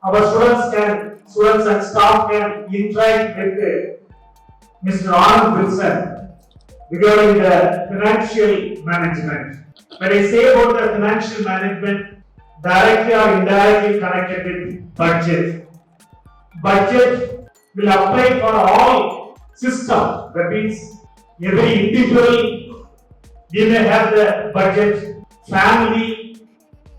our students and staff can interact with Mr. Anand regarding the financial management. When I say about the financial management, directly or indirectly connected with budget. Budget will apply for all systems. That means every individual, we may have the budget, family,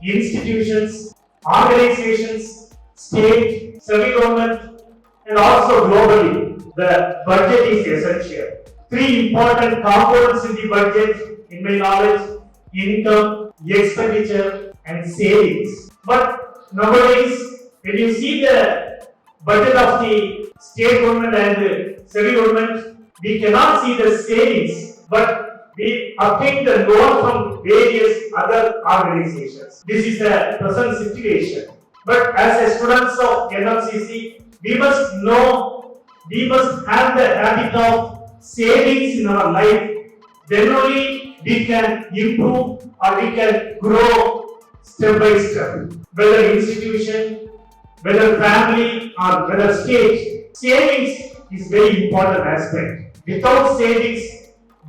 institutions, organizations, state, semi-government, and also globally. The budget is essential. Three important components in the budget, in my knowledge: income, expenditure, and savings. But nowadays, when you see the budget of the state government and semi-government, we cannot see the savings, but we obtain the loan from various other organizations. This is the present situation. But as a students of NMCC, we must know, we must have the habit of savings in our life. Then only we can improve or we can grow step by step. Whether institution, whether family or whether state, savings is very important aspect. Without savings,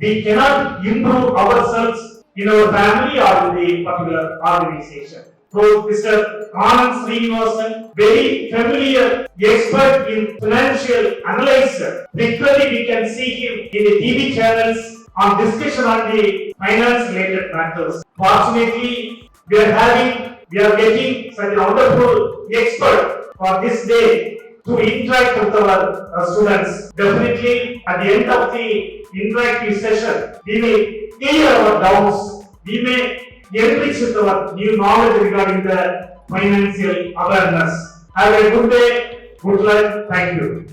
we cannot improve ourselves in our family or in the particular organization. So Mr. Anand Srinivasan, very familiar expert in financial analysis. Frequently we can see him in the TV channels on discussion on the finance related matters. Fortunately, we are getting such a wonderful expert for this day to interact with our students. Definitely, at the end of the interactive session, we may clear our doubts. We may enrich with our new knowledge regarding the financial awareness. Have a good day. Good luck. Thank you.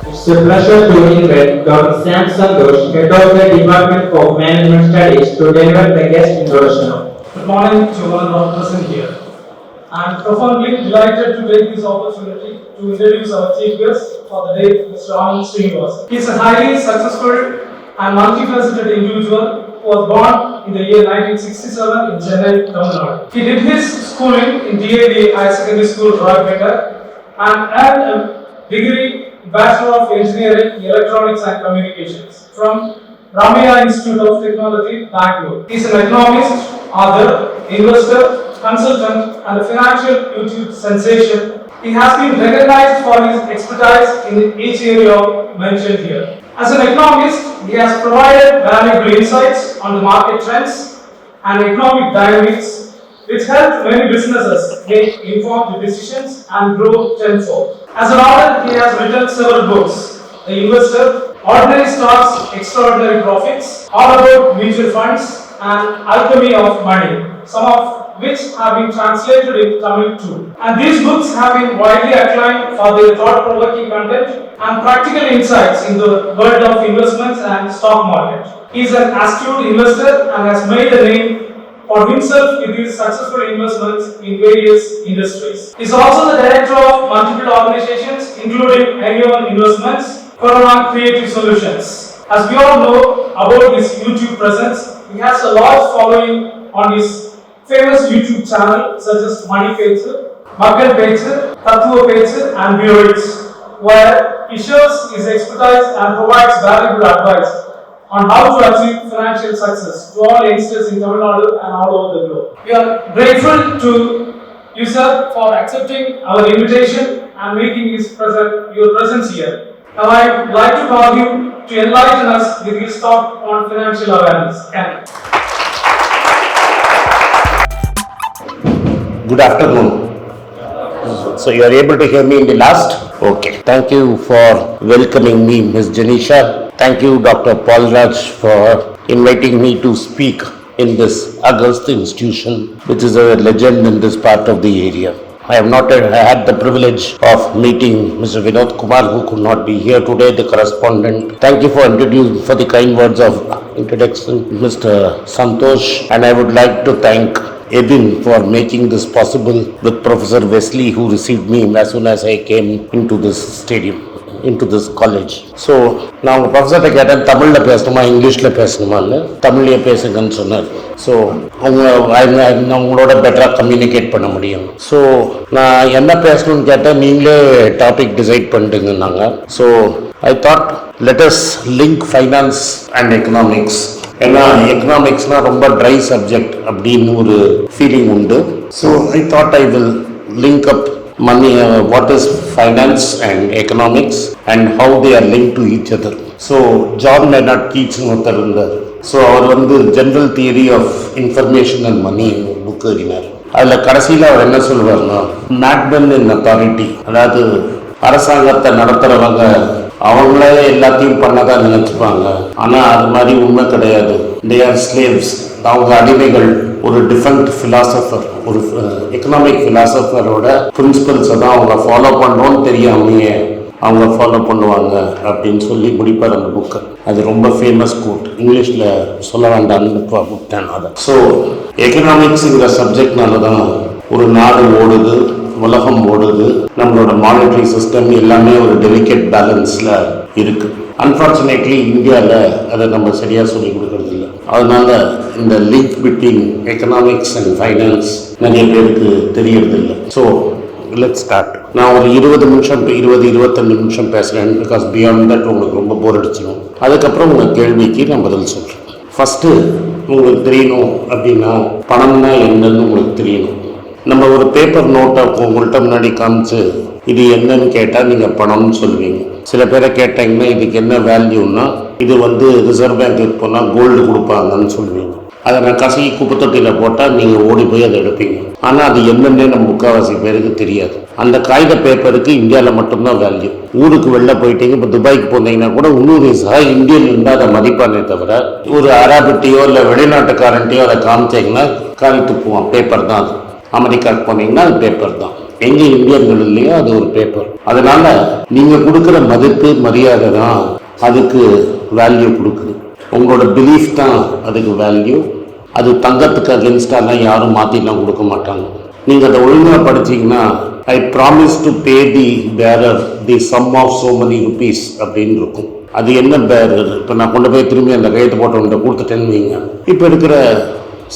It's a pleasure to invite Dr. Sam Santosh, Head of the Department of Management Studies, to deliver the guest introduction. Good morning to all of us present here. I am profoundly delighted to take this opportunity to introduce our chief guest for the day, Mr. Anand Srinivasan. He is a highly successful and multifaceted individual who was born in the year 1967 in Chennai, Tamil Nadu. He did his schooling in DAV Higher Secondary School, Roypeta, and earned a degree Bachelor of Engineering, Electronics and Communications from Ramaya Institute of Technology, Bangalore. He is an economist, author, investor, consultant, and a financial YouTube sensation. He has been recognized for his expertise in each area mentioned here. As an economist, he has provided valuable insights on the market trends and economic dynamics, which help many businesses make informed decisions and grow tenfold. As an author, he has written several books: The Investor, Ordinary Stocks, Extraordinary Profits, All About Mutual Funds, and Alchemy of Money, some of which have been translated in Tamil too. And these books have been widely acclaimed for their thought-provoking content and practical insights in the world of investments and stock market. He is an astute investor and has made a name for himself with his successful investments in various industries. He is also the director of multiple organizations, including Annual Investments, Corona Creative Solutions. As we all know about his YouTube presence, he has a large following on his famous YouTube channel such as Money Pechu, Makkal Pechu, Pechu, and Bureaus, where he shares his expertise and provides valuable advice on how to achieve financial success to all youngsters in Tamil Nadu and all over the globe. We are grateful to you, sir, for accepting our invitation and making your presence here. Now I would like to call him to enlighten us with his talk on financial awareness. Good afternoon. So you are able to hear me in the last? Okay. Thank you for welcoming me, Ms. Janisha. Thank you, Dr. Paul Raj, for inviting me to speak in this august institution, which is a legend in this part of the area. I have not had the privilege of meeting Mr. Vinod Kumar, who could not be here today, the correspondent. Thank you for the kind words of introduction, Mr. Santosh, and I would like to thank Ebin for making this possible with Professor Wesley, who received me as soon as I came into this stadium, into this college. So நான் உங்கள் ப்ரொஃபஸர்கிட்ட கேட்டேன், தமிழில் பேசணுமா இங்கிலீஷில் பேசணுமான்னு. தமிழ்லேயே பேசுங்கன்னு சொன்னார். So நான் உங்களோட பெட்டராக கம்யூனிகேட் பண்ண முடியும். ஸோ நான் என்ன பேசணும்னு கேட்டேன், நீங்களே டாபிக் டிசைட் பண்ணிட்டுங்கன்னாங்க. So I thought let us link finance and economics. ஏன்னா எக்கனாமிக்ஸ்னால் ரொம்ப ட்ரை சப்ஜெக்ட் அப்படின்னு ஒரு ஃபீலிங் உண்டு. So I thought I will link up money, what is finance and economics and how they are linked to each other. So John Maynard Keynes ஒருத்தர் இருந்தார். So அவர் வந்து general theory of information and money book எழுதினார். அதில் கடைசியில் அவர் என்ன சொல்வார்னா, மேட்மன் இன் authority, அதாவது அரசாங்கத்தை நடத்துகிறவங்க அவங்களே எல்லாத்தையும் பண்ணதான் நினைச்சுப்பாங்க. ஆனால் அது மாதிரி உண்மை கிடையாது. தே ஆர் ஸ்லேவ்ஸ், அவங்க அடிமைகள். ஒரு டிஃபரெண்ட் ஃபிலாசபர், ஒரு எக்கனாமிக் ஃபிலாசபரோட பிரின்சிபல்ஸை தான் அவங்க ஃபாலோ பண்ணுறோன்னு தெரியாமையே அவங்க ஃபாலோ பண்ணுவாங்க அப்படின்னு சொல்லி முடிப்பார் அந்த புக்கை. அது ரொம்ப ஃபேமஸ் கோட். இங்கிலீஷில் சொல்ல வேண்டாம்னு விட்டேன் அதை. ஸோ எக்கனாமிக்ஸுங்கிற சப்ஜெக்ட்னால தான் ஒரு நாடு ஓடுது, உலகம் ஓடுது, நம்மளோட மானிட்டரி சிஸ்டம் எல்லாமே ஒரு டெலிகேட் பேலன்ஸில் இருக்குது. அன்ஃபார்ச்சுனேட்லி இந்தியாவில் அதை நம்ம சரியாக சொல்லி கொடுக்கறது இல்லை. அதனால இந்த link between economics and finance நிறைய பேருக்கு தெரியறதில்லை. So let's start. நான் ஒரு 20-25 நிமிஷம் பேசுகிறேன். பிகாஸ் பியாண்ட் தட் உங்களுக்கு ரொம்ப போர் அடிச்சிடும். அதுக்கப்புறம் உங்கள் கேள்விக்கு நான் பதில் சொல்கிறேன். ஃபஸ்ட்டு உங்களுக்கு தெரியணும் அப்படின்னா பணம்னா என்னன்னு உங்களுக்கு தெரியணும். நம்ம ஒரு பேப்பர் நோட்டை உங்கள்கிட்ட முன்னாடி காமிச்சு இது என்னன்னு கேட்டால் நீங்கள் பணம்னு சொல்லுவீங்க. சில பேரை கேட்டாங்கன்னா இதுக்கு என்ன வேல்யூன்னா, இது வந்து ரிசர்வ் பேங்க்கு போனால் கோல்டு கொடுப்பாங்கன்னு சொல்லுவீங்க. அதை நான் கசகி குப்பை தொட்டியில் போட்டால் நீங்கள் ஓடி போய் அதை எடுப்பீங்க. ஆனால் அது என்னன்னே நம்ம முக்கால்வாசி பேருக்கு தெரியாது. அந்த காகித பேப்பருக்கு இந்தியாவில் மட்டும்தான் வேல்யூ. ஊருக்கு வெளில போயிட்டீங்க, இப்போ துபாய்க்கு போனீங்கன்னா கூட இன்னொரு இந்தியன் இருந்தால் அதை மதிப்பானே தவிர, ஒரு அராபிட்டியோ இல்லை வெளிநாட்டுக்காரன்ட்டையோ அதை காமிச்சிங்கன்னா காமித்து போவான். பேப்பர் தான் அது. அமெரிக்காவுக்கு போனீங்கன்னா அது பேப்பர் தான். எங்கே இந்தியர்கள் இல்லையோ அது ஒரு பேப்பர். அதனால நீங்கள் கொடுக்குற மதிப்பு மரியாதை தான் அதுக்கு வேல்யூ கொடுக்குது. உங்களோட பிலீஃப் தான் அதுக்கு வேல்யூ. அது தங்கத்துக்கு அகென்ஸ்டாலாம் யாரும் மாற்றிலாம் கொடுக்க மாட்டாங்க. நீங்கள் அதை ஒழுங்காக படிச்சிங்கன்னா, I promise to pay the bearer the sum of so many rupees அப்படின்னு இருக்கும். அது என்ன பேரர்? இப்போ நான் கொண்டு போய் திரும்பி அந்த கையத்தை போட்டவன்கிட்ட கொடுத்துட்டேன்னு வைங்க. இப்போ இருக்கிற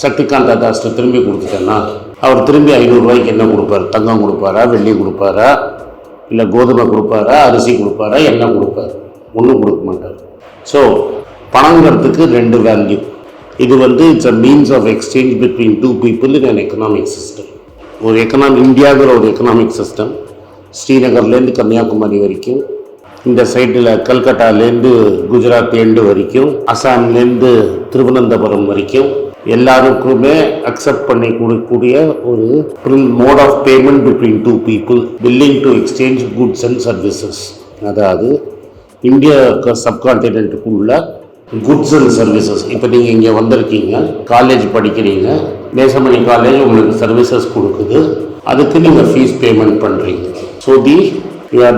சக்திகாந்த தாஸ்ட்டை திரும்பி கொடுத்துட்டேன்னா அவர் திரும்பி 500 ரூபாய்க்கு என்ன கொடுப்பார்? தங்கம் கொடுப்பாரா, வெள்ளி கொடுப்பாரா, இல்லை கோதுமை கொடுப்பாரா, அரிசி கொடுப்பாரா, என்ன கொடுப்பார்? ஒன்றும் கொடுக்க மாட்டார். ஸோ பணங்கிறதுக்கு 2 வேல்யூ. இது வந்து it's a means of exchange between 2 people in an economic system. ஒரு இந்தியாங்கிற ஒரு எக்கனாமிக் சிஸ்டம் ஸ்ரீநகர்லேருந்து கன்னியாகுமரி வரைக்கும், இந்த சைடில் கல்கட்டாலேருந்து குஜராத் எண்டு வரைக்கும், அசாம்லேருந்து திருவனந்தபுரம் வரைக்கும் எல்லாருக்குமே அக்செப்ட் பண்ணி கொடுக்கக்கூடிய ஒரு mode of payment between 2 people willing to exchange goods and services. அதாவது இந்தியா சப்கான்டினென்ட்டுக்குள்ள குட்ஸ் அண்ட் சர்வீசஸ். இப்போ நீங்கள் இங்கே வந்திருக்கீங்க, காலேஜ் படிக்கிறீங்க, நேசமணி காலேஜ் உங்களுக்கு சர்வீசஸ் கொடுக்குது, அதுக்கு நீங்கள் ஃபீஸ் பேமெண்ட் பண்ணுறீங்க. So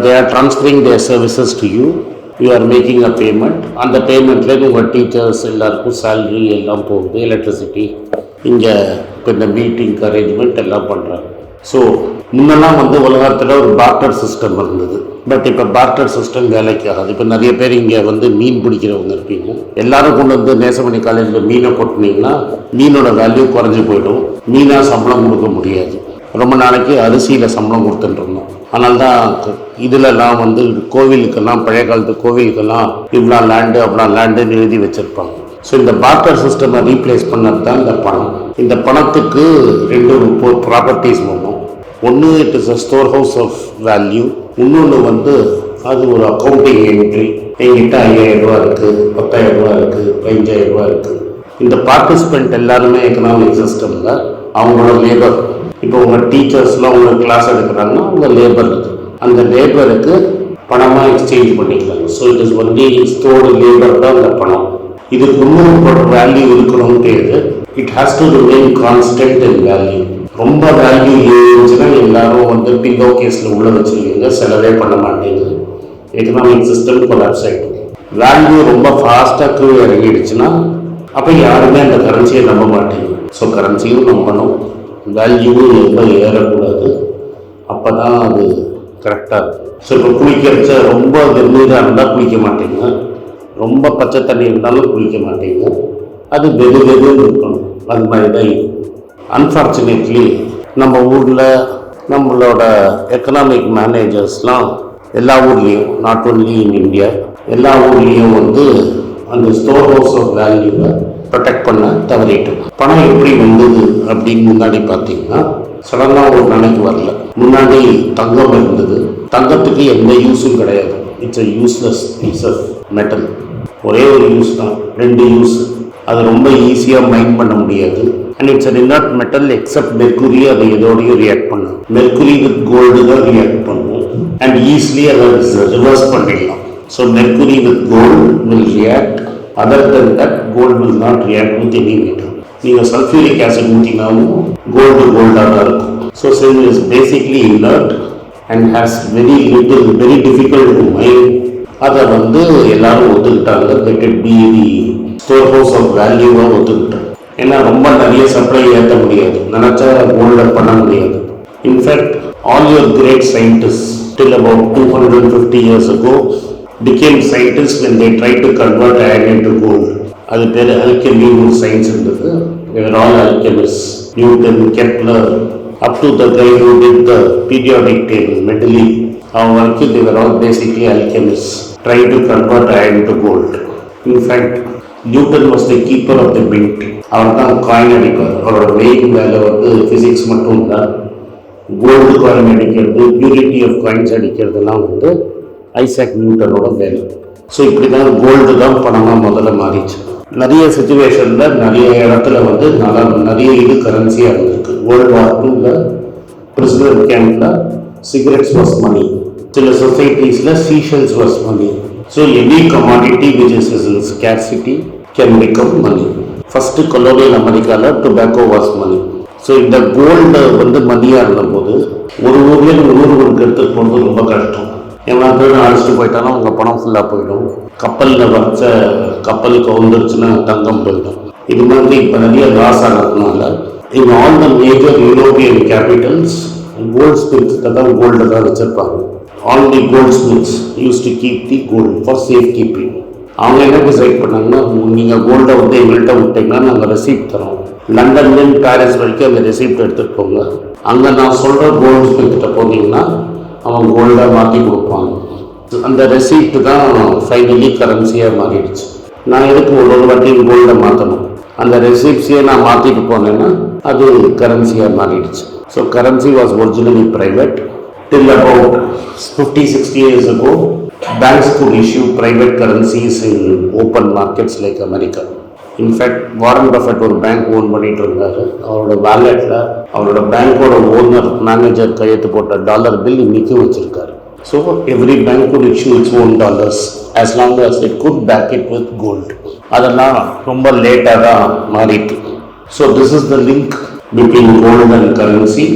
they are transferring their services to you. You are making a payment. அந்த பேமெண்ட்டில் உங்கள் டீச்சர்ஸ் எல்லாருக்கும் சேல்ரி எல்லாம் போகுது, எலக்ட்ரிசிட்டி, இங்கே இப்போ இந்த மீட்டிங் அரேஞ்ச்மெண்ட் எல்லாம் பண்ணுறாங்க. ஸோ முன்னெல்லாம் வந்து உலகத்தில் ஒரு பார்ட்டர் சிஸ்டம் இருந்தது. பட் இப்போ பார்ட்டர் சிஸ்டம் வேலைக்கு ஆகாது. இப்போ நிறைய பேர் இங்கே வந்து மீன் பிடிக்கிறவங்க இருப்பீங்க. எல்லாரும் கொண்டு வந்து நேசமணி காலேஜில் மீனை கொட்டினீங்கன்னா மீனோட வேல்யூ குறைஞ்சி போயிடும். மீனாக சம்பளம் கொடுக்க முடியாது. ரொம்ப நாளைக்கு அரிசியில் சம்பளம் கொடுத்துட்டு இருந்தோம். அதனால தான் இதிலெல்லாம் வந்து கோவிலுக்கெல்லாம், பழைய காலத்து கோவிலுக்கெல்லாம் இவ்வளோ லேண்டு அவ்வளோ லேண்டுன்னு எழுதி வச்சுருப்பாங்க. ஸோ இந்த பார்ட்டர் சிஸ்டமை ரீப்ளேஸ் பண்ணது தான் இந்த பணம். இந்த பணத்துக்கு 2 ப்ராப்பர்ட்டிஸ் வரும். ஒன்று it is a store house of value. இன்னொன்று வந்து அது ஒரு அக்கௌண்டிங் என்ட்ரி. என்கிட்ட 5000 ரூபா இருக்குது, 10,000 ரூபா இருக்குது, 15,000 ரூபா இருக்குது. இந்த பார்ட்டிசிபெண்ட் எல்லாருமே எக்கனாமிக் சிஸ்டமில் அவங்களோட லேபர். இப்போ உங்கள் டீச்சர்ஸ்லாம் உங்களுக்கு கிளாஸ் எடுக்கிறாங்கன்னா உங்கள் லேபர் இருக்குது. அந்த லேபருக்கு பணமாக எக்ஸ்சேஞ்ச் பண்ணிக்கிறாங்க. So it is only stored labour தான் அந்த பணம். இதுக்கு இன்னும் வேல்யூ இருக்கணும்னு தெரியுது. It has to remain constant in value. ரொம்ப வேல்யூ இருந்துச்சுன்னா எல்லாரும் வந்து பில்லோ கேஸில் உள்ள வச்சுருக்கீங்க, செலவே பண்ண மாட்டீங்க. எக்கனாமிக் சிஸ்டம் கொலாப்ஸ் ஆகிடும். வேல்யூ ரொம்ப ஃபாஸ்ட்டாக கீழே இறங்கிடுச்சுன்னா அப்போ யாருமே அந்த கரன்சியை நம்ப மாட்டீங்க. ஸோ கரன்சியும் நம்பணும், வேல்யூவும் ரொம்ப ஏறக்கூடாது, அப்போ தான் அது கரெக்டாக இருக்கும். ஸோ இப்போ குளிக்கிறச்ச ரொம்ப வெந்நீராக இருந்தால் குளிக்க மாட்டீங்க, ரொம்ப பச்சை தண்ணி இருந்தாலும் குளிக்க மாட்டீங்க, அது வெதுன்னு இருக்கணும். அது மாதிரி தான் இது. அன்ஃபார்ச்சுனேட்லி நம்ம ஊரில் நம்மளோட எக்கனாமிக் மேனேஜர்ஸ்லாம் எல்லா ஊர்லேயும், நாட் ஒன்லி இன் இந்தியா, எல்லா ஊர்லேயும் அந்த ஸ்டோர் ஹவுஸ் ஆஃப் வேல்யூவை ப்ரொடெக்ட் பண்ண தவறிட்டு. பணம் எப்படி வந்தது அப்படின்னு முன்னாடி பார்த்தீங்கன்னா, சடனாக ஒரு நாளைக்கு வரல. முன்னாடி தங்கம் இருந்தது, தங்கத்துக்கு எந்த யூஸும் கிடையாது. It's a useless piece of metal. ஒரே ஒரு யூஸ் தான், 2 யூஸ். அது ரொம்ப ஈஸியாக மைண்ட் பண்ண முடியாது. And it's an inert metal except mercury அதை எதோடையும் ரியாக்ட் பண்ணும். மெர்க்குரி வித் கோல்டு தான் ரியாக்ட் பண்ணும் அண்ட் ஈஸிலி அதை ரிவர்ஸ் பண்ணிடலாம். So mercury with gold will react, other than that gold will not react with any metal. நீங்கள் sulphuric acid ஊற்றினாலும் கோல்டாக தான் இருக்கும். So silver is basically inert and has very difficult to mine. அதை எல்லாரும் ஒத்துக்கிட்டாங்க. Let it be the store house of வேல்யூவாக ஒத்துக்கிட்டாங்க. ஏன்னா ரொம்ப நிறைய சப்ளை ஏற்ற முடியாது, நினச்சா கோல்டை பண்ண முடியாது. In fact all your great scientist till about 250 years ago became scientists when they tried to convert iron into gold. அது பேர் alchemy ஒரு சயின்ஸ் இருந்தது. They were all alchemists. Newton, Kepler, up to the guy who did the periodic table, Mendeleev, அவங்க வரைக்கும் they were all basically alchemists trying to convert iron to gold. In fact, Newton was the keeper of the mint. அவர் தான் coin அடிப்பார். அவரோட main வேலை physics மட்டும் இல்லை, gold coin அடிக்கிறது, purity of coins அடிக்கிறதுலாம் Isaac நியூட்டனோட வேலை. ஸோ இப்படி தான் கோல்டு தான் பணமாக முதல்ல மாறிச்சு. நிறைய சுச்சுவேஷனில் நிறைய இடத்துல நிறைய இது கரன்சியாக இருந்திருக்கு. வேர்ல்டு வார் 2ல பிரிசனர் கேம்பில் சிகரெட்ஸ் வாஸ் மணி, சில சொசைட்டிஸில் seashells was money. So any commodity which is in scarcity can become money. First colonial அமெரிக்காவில் டொபாக்கோ வாஸ் மணி. ஸோ இந்த கோல்டு மணியாக இருந்தபோது ஒரு ஊரில் ஊருக்கு எடுத்துகிட்டு போகிறது ரொம்ப கஷ்டம். ஏன்னா அழைச்சிட்டு போயிட்டாலும் உங்கள் பணம் ஃபுல்லாக போயிடும். கப்பலில் வச்ச கப்பலுக்கு வந்துருச்சுன்னா தங்கம் போயிடும். இது மாதிரி இப்போ நிறைய லாஸ் ஆகிறதுனால in all the major European capitals கோல்ட் ஸ்மித்ஸை தான் கோல்டை தான் வச்சுருப்பாங்க. All the goldsmiths use to keep the gold for safe keeping. அவங்க என்ன டிசைட் பண்ணாங்கன்னா, நீங்கள் கோல்டை எங்கள்கிட்ட விட்டிங்கன்னா நாங்கள் ரெசிப்ட் தரோம், லண்டன்லேருந்து பாரிஸ் வரைக்கும் அந்த ரெசிப்ட் எடுத்துகிட்டு போங்க, அங்கே நான் சொல்கிற கோல்டு ஸ்மித்கிட்ட போனீங்கன்னா அவன் கோல்டை மாற்றி கொடுப்பாங்க. அந்த ரெசிப்ட் தான் ஃபைனலி கரன்சியாக மாறிடுச்சு. நான் எதுக்கு ஒரு வாட்டி கோல்டை மாற்றணும்? அந்த ரெசிப்ட்ஸையே நான் மாற்றிட்டு போனேன்னா அது கரன்சியாக மாறிடுச்சு. So currency was originally private. Till about 50-60 years ago, banks could issue private currencies in open markets like America. In fact, Warren Buffett ஒரு பேங்க் ஓன் பண்ணிட்டு இருந்தார். அவரோட வேலெட்டில் அவரோட பேங்கோட ஓனர் மேனேஜர் கையெழுத்து போட்ட டாலர் பில் இன்னைக்கும் வச்சிருக்காரு. So every bank could issue its own dollars as long as it could back it with gold. அதெல்லாம் ரொம்ப லேட்டாக தான் மாறிட்டு. So this is the link between gold and currency.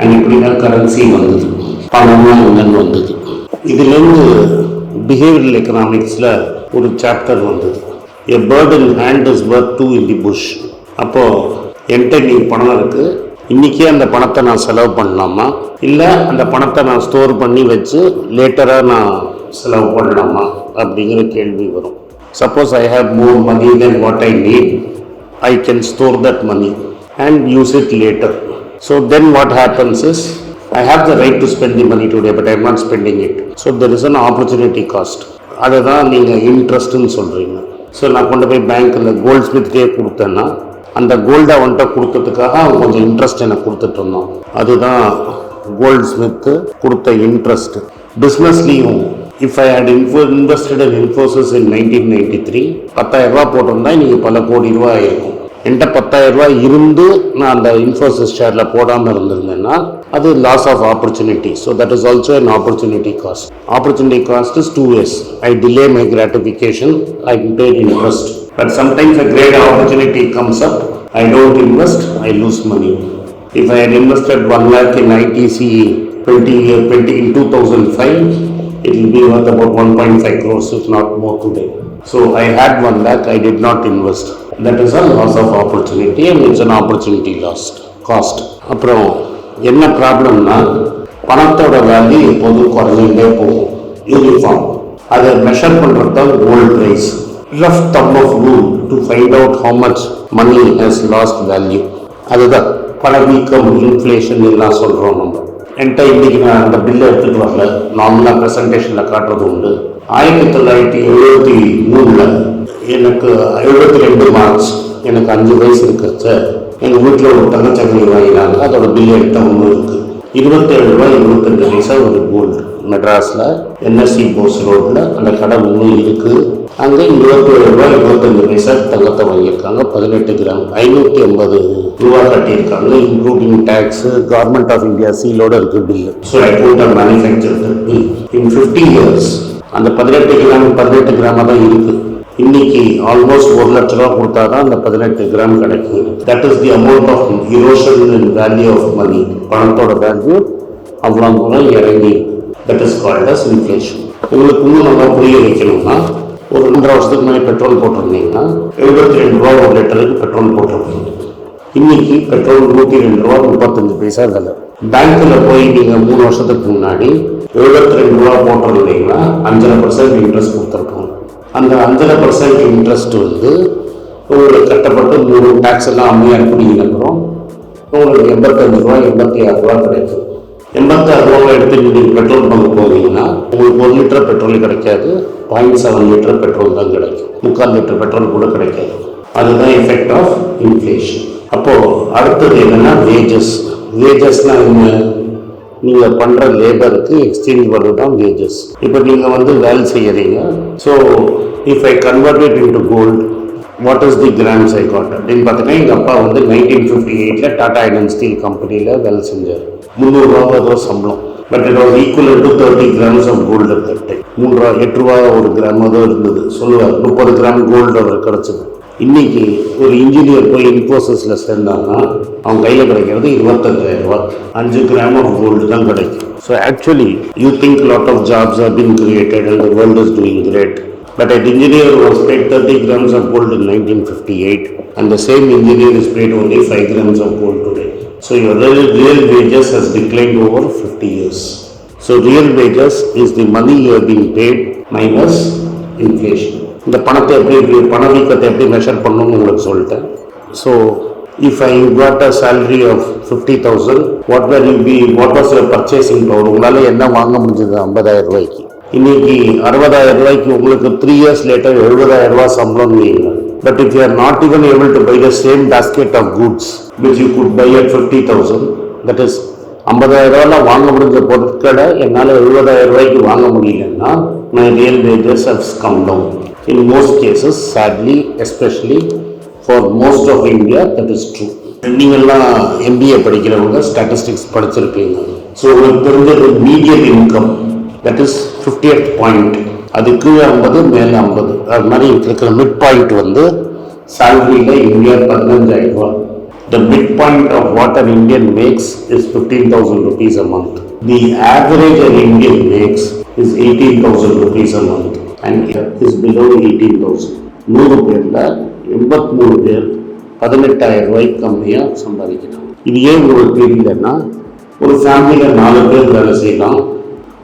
And இப்படி தான் கரன்சி வந்தது, பணமாக என்னன்னு வந்தது. இதுலேருந்து பிஹேவியரல் எக்கனாமிக்ஸில் ஒரு சாப்டர் வந்தது, a bird in hand is worth 2 in the bush. அப்போது என்கிட்ட இன்னைக்கு பணம் இருக்குது, இன்றைக்கே அந்த பணத்தை நான் செலவு பண்ணலாமா, இல்லை அந்த பணத்தை நான் ஸ்டோர் பண்ணி வச்சு லேட்டராக நான் செலவு பண்ணலாமா அப்படிங்கிற கேள்வி வரும். Suppose I have more money then what I need, I can store that money and use it later. So then what happens is, I have the right to spend the money today, but I am not spending it. So there is an opportunity cost. அதுதான் நீங்கள் இன்ட்ரெஸ்ட்னு சொல்கிறீங்க. So நான் கொண்டு போய் பேங்க்கில் gold ஸ்மித்கே கொடுத்தேன்னா அந்த கோல்டை அவன்கிட்ட கொடுத்ததுக்காக அவன் கொஞ்சம் இன்ட்ரெஸ்ட் எனக்கு கொடுத்துட்டு இருந்தோம். அதுதான் கோல்ட் ஸ்மித்து கொடுத்த இன்ட்ரெஸ்ட். பிஸ்னஸ்லேயும் if I had invested in Infosys in 1993, 10,000 ரூபா போட்டிருந்தா இன்றைக்கி பல கோடி ரூபா ஆயிருக்கும். என்கிட்ட 10,000 ரூபாய் இருந்து நான் அந்த இன்ஃபோசிஸ் ஷேரில் போடாமல் இருந்திருந்தேன்னா அது loss of opportunity. So that is also an opportunity cost. Opportunity cost is 2 ways. I delay my gratification, I pay interest. But sometimes a great opportunity comes up, I don't invest, I lose money. If I had invested 1 lakh in ITC in 2005, it will be worth about 1.5 crores, if not more today. So I had 1 lakh, I did not invest. That is a loss of opportunity and it's an opportunity lost cost. அப்புறம் என்ன ப்ராப்ளம்னா பணத்தோட value எப்போதும் குறைஞ்சிட்டே போகும். Uniform அதை measure பண்ணுறது தான் gold price. Rough thumb of rule to find out how much money has lost value. அதுதான் பணவீக்கம், இன்ஃப்ளேஷன் எல்லாம் சொல்கிறோம் நம்ம. என்கிட்ட இன்றைக்கி நான் அந்த பில்லை எடுத்துகிட்டு வரல, நார்மலாக ப்ரெசன்டேஷனில் காட்டுறது உண்டு. 1973 எனக்கு 72 மார்ச், எனக்கு 5 வயசு இருக்கிறச்ச எங்கள் வீட்டில் ஒரு தங்கச்சங்கிலி வாங்கினாங்க. அதோட பில் எடுத்த ஒன்று இருக்குது. 27 ரூபாய் 22 பைசா ஒரு கோல்டு. மெட்ராஸில் என்எஸ்சி போஸ் ரோட்டில் அந்த கடை ஒன்றும் இருக்குது. அங்கே 27 ரூபாய் 25 பைசா தங்கத்தை வாங்கியிருக்காங்க. 18 கிராம் 550 ரூபா கட்டியிருக்காங்க. Including tax, government of India சீலோடு இருக்குது bill. So I don't have manufactured in 50 years அந்த 18 கிராமாக தான் இருக்குது. இன்னைக்கு ஆல்மோஸ்ட் 1 லட்ச ரூபா கொடுத்தா தான் அந்த 18 கிராம் கிடைக்கும். That is the amount of erosion in value of money. பணத்தோட வேல்யூ அவ்வளோ தூரம் இறங்கி. That is called as inflation. உங்களுக்கு இன்னும் நல்லா புரிய வைக்கணும்னா, ஒரு 2.5 வருஷத்துக்கு மேலே பெட்ரோல் போட்டிருந்தீங்கன்னா 72 ரூபா ஒரு லிட்டருக்கு பெட்ரோல் போட்டிருக்கீங்க. இன்னைக்கு பெட்ரோல் 102 ரூபா 35 பைசா விலை. பேங்க்கில் போய் நீங்கள் 3 வருஷத்துக்கு முன்னாடி 72 ரூபா போட்டிருந்தீங்கன்னா 5.5% இன்ட்ரெஸ்ட் கொடுத்துருக்காங்க. அந்த 5.5% இன்ட்ரெஸ்ட் வந்து உங்களுக்கு கட்டப்பட்டு 3 டேக்ஸ் எல்லாம் அம்மையாக பிடிக்கிறோம். உங்களுக்கு 85 ரூபா 86 ரூபா கிடைக்கும். 86 ரூபா எடுத்து நீங்கள் பெட்ரோல் பங்க் போவீங்கன்னா உங்களுக்கு 1 லிட்டர் பெட்ரோல் கிடைக்காது, 0.7 லிட்டர் பெட்ரோல் தான் கிடைக்கும். 3/4 லிட்டர் பெட்ரோல் கூட கிடைக்காது. அதுதான் எஃபெக்ட் ஆஃப் இன்ஃப்ளேஷன். அப்போது அடுத்தது என்னென்னா வேஜஸ். வேஜஸ்னால் என்ன? நீங்கள் பண்ணுற லேபருக்கு எக்ஸ்சேஞ்ச் வர்றது தான் வேஜஸ். இப்போ நீங்கள் வந்து வேலை செய்யறீங்க. So if I convert it into gold, what is the grams I got அப்படின்னு பார்த்தீங்கன்னா, எங்கள் அப்பா வந்து 1958 டாடா ஐடன் ஸ்டீல் கம்பெனியில் வேலை செஞ்சார். 300 ரூபா ஏதோ சம்பளம். But it was equal to 30 grams of gold எடுத்துக்கிட்டேன். 8 ரூபா ஒரு கிராம் தான் இருந்தது சொல்லுவார். 30 கிராம் கோல்டு அவர் கிடச்சிது. இன்னைக்கு ஒரு இன்ஜினியர் போய் இன்ஃபோசிஸில் சேர்ந்தாங்கன்னா அவங்க கையில் கிடைக்கிறது 25,000 ரூபா. 5 கிராம் ஆஃப் கோல்டு தான் கிடைக்கும். So actually you think lot of jobs are been created and the world is doing great. But an engineer was paid 30 grams of gold in 1958 and the same engineer is paid only 5 grams of gold today. So your real wages has declined over 50 years. So real wages is the money you are being paid minus inflation. இந்த பணத்தை எப்படி பணவீக்கத்தை எப்படி measure பண்ணணும்னு உங்களுக்கு சொல்லிட்டேன். So if I got a salary of 50,000, what was your purchasing power? உங்களால் என்ன வாங்க முடிஞ்சது 50,000 ரூபாய்க்கு? இன்னைக்கு 60,000 ரூபாய்க்கு உங்களுக்கு 3 years later 70,000 ரூபாய் சம்பளம் நீங்க. But if you are not even able to buy the same basket of goods which you could buy at 50,000, that is 50,000 ரூபாயில் வாங்க முடிஞ்ச பொருட்களை என்னால் 70,000 ரூபாய்க்கு வாங்க முடியலன்னா my real wages have come down. In most cases, sadly, especially for most of India, that is true. நீங்கள்லாம் MBA படிக்கிறவங்க ஸ்டாட்டிஸ்டிக்ஸ் படிச்சிருப்பீங்க. ஸோ உங்களுக்கு தெரிஞ்சது median income, that is 50th point. அது கீழே 50, மேலே 50. அது மாதிரி இருக்கிற மிட் பாயிண்ட் வந்து சேலரியில் இந்தியா 15,000 ரூபா. The midpoint of what an Indian makes is 15,000 rupees a month. The average an Indian makes is 18,000 rupees a month and is below 18,000. 100 பேரில் 83 பேர் 18,000 ரூபாய்க்கு கம்மியாக சம்பாதிக்கிறாங்க. இது ஏன் உங்களுக்கு தெரியலன்னா, ஒரு ஃபேமிலியில் 4 பேர் வேலை செய்யலாம்,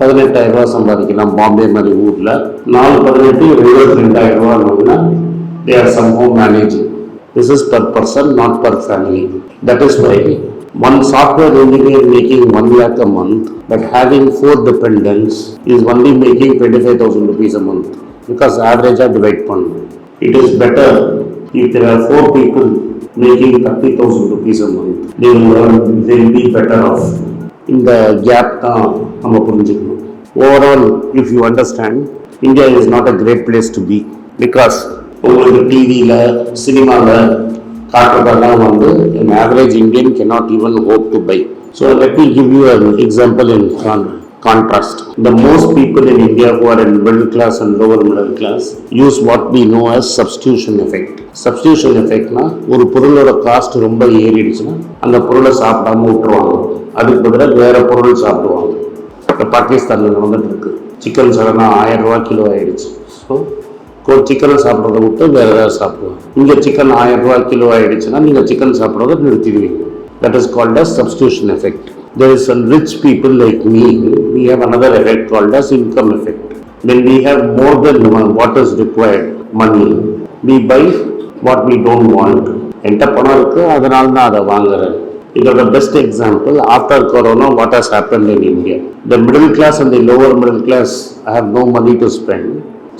18,000 ரூபா சம்பாதிக்கலாம். பாம்பே மாதிரி ஊரில் 4-18 72,000 ரூபான்னா they are somehow managing. This is per person, not per family. That is why one software engineer making 1 lakh a month but having 4 dependents is only making 25,000 rupees a month, because average divide pannu. It is better if there are 4 people making 30,000 rupees a month. They will be better off. In the gap நம்ம புரிஞ்சுக்கணும். Overall, if you understand, India is not a great place to be, because உங்களுக்கு டிவியில் சினிமாவில் காட்டுறதெல்லாம் வந்து an average Indian cannot even hope to buy. So let me give you an example in contrast. The most people in India who are in middle class and lower middle class use what we know as substitution effect. Substitution effectனா, ஒரு பொருளோட cost ரொம்ப ஏறிடுச்சுன்னா அந்த பொருளை சாப்பிடாம விட்டுருவாங்க, அதுக்கு பதிலாக வேற பொருள் சாப்பிடுவாங்க. இப்போ பாகிஸ்தானில் நடந்துட்டு இருக்கு. சிக்கன் சடனா 1000 ரூபா கிலோ ஆயிடுச்சு. ஸோ சிக்கனை சாப்பிட்றத விட்டு வேற ஏதாவது சாப்பிடுவோம். இங்கே சிக்கன் 1000 ரூபாய் கிலோ ஆயிடுச்சுன்னா நீங்கள் சிக்கன் சாப்பிட்றத நிறுத்திடுவீங்க. That is called as substitution effect. There is some rich people like me, we have another effect called as income effect. When we have more than what is required money, we buy what we don't want. என்கிட்ட பணம் இருக்கு, அதனால தான் அதை வாங்குறேன். இதோட best example, after Corona what has happened in India. The middle class and the lower middle class have no money to spend.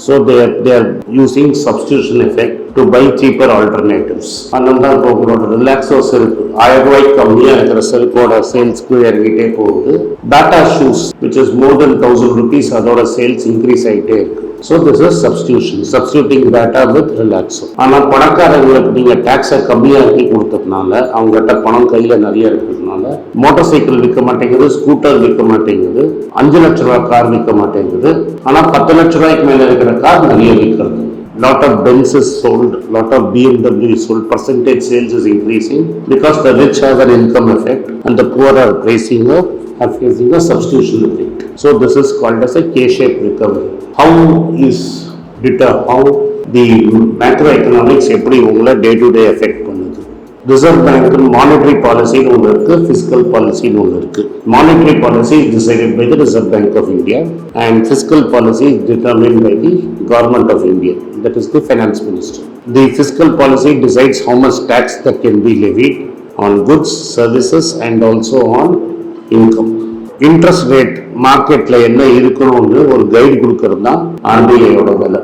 So they are using substitution effect to buy cheaper alternatives. அதனால இப்போ உங்களோட ரிலாக்ஸோ செருப்பு 1000 ரூபாய்க்கு கம்மியாக இருக்கிற செருப்போட சேல்ஸ்க்கு இறங்கிட்டே போகுது. Bata shoes which is more than 1000 rupees அதோட சேல்ஸ் இன்க்ரீஸ் ஆகிட்டே இருக்கு. So this is substituting data with relaxo. ஆனால் பணக்காரங்களுக்கு நீங்கள் டேக்ஸை கம்மியாக்கி கொடுத்ததுனால, அவங்ககிட்ட பணம் கையில் நிறைய இருக்கிறதுனால, மோட்டார் சைக்கிள் விற்க மாட்டேங்குது, ஸ்கூட்டர் விற்க மாட்டேங்குது, 5 லட்ச ரூபாய் கார் விற்க மாட்டேங்குது. ஆனால் 10 லட்ச ரூபாய்க்கு மேலே இருக்கிற கார் நிறைய விற்கிறது. Lot of Benz is sold, lot of BMW is sold, percentage sales is increasing because the rich have an income effect and the poor are facing a substitution effect. So this is called as a K-shaped recovery. How the macroeconomics எப்படி உங்களை day to day affect பண்ணுது? Reserve bank monetary பாலிசின்னு ஒன்று இருக்கு, fiscal பாலிசின்னு ஒன்று இருக்கு. Monetary policy is decided by the reserve bank of India and fiscal policy is determined by the government of India, that is the finance minister. The fiscal policy decides how much tax that can be levied on goods, services and also on income. Interest rate மார்க்கெட்ல என்ன இருக்கணும்னு ஒரு guide கொடுக்கறது தான் ஆர்பிஐயோட வேலை.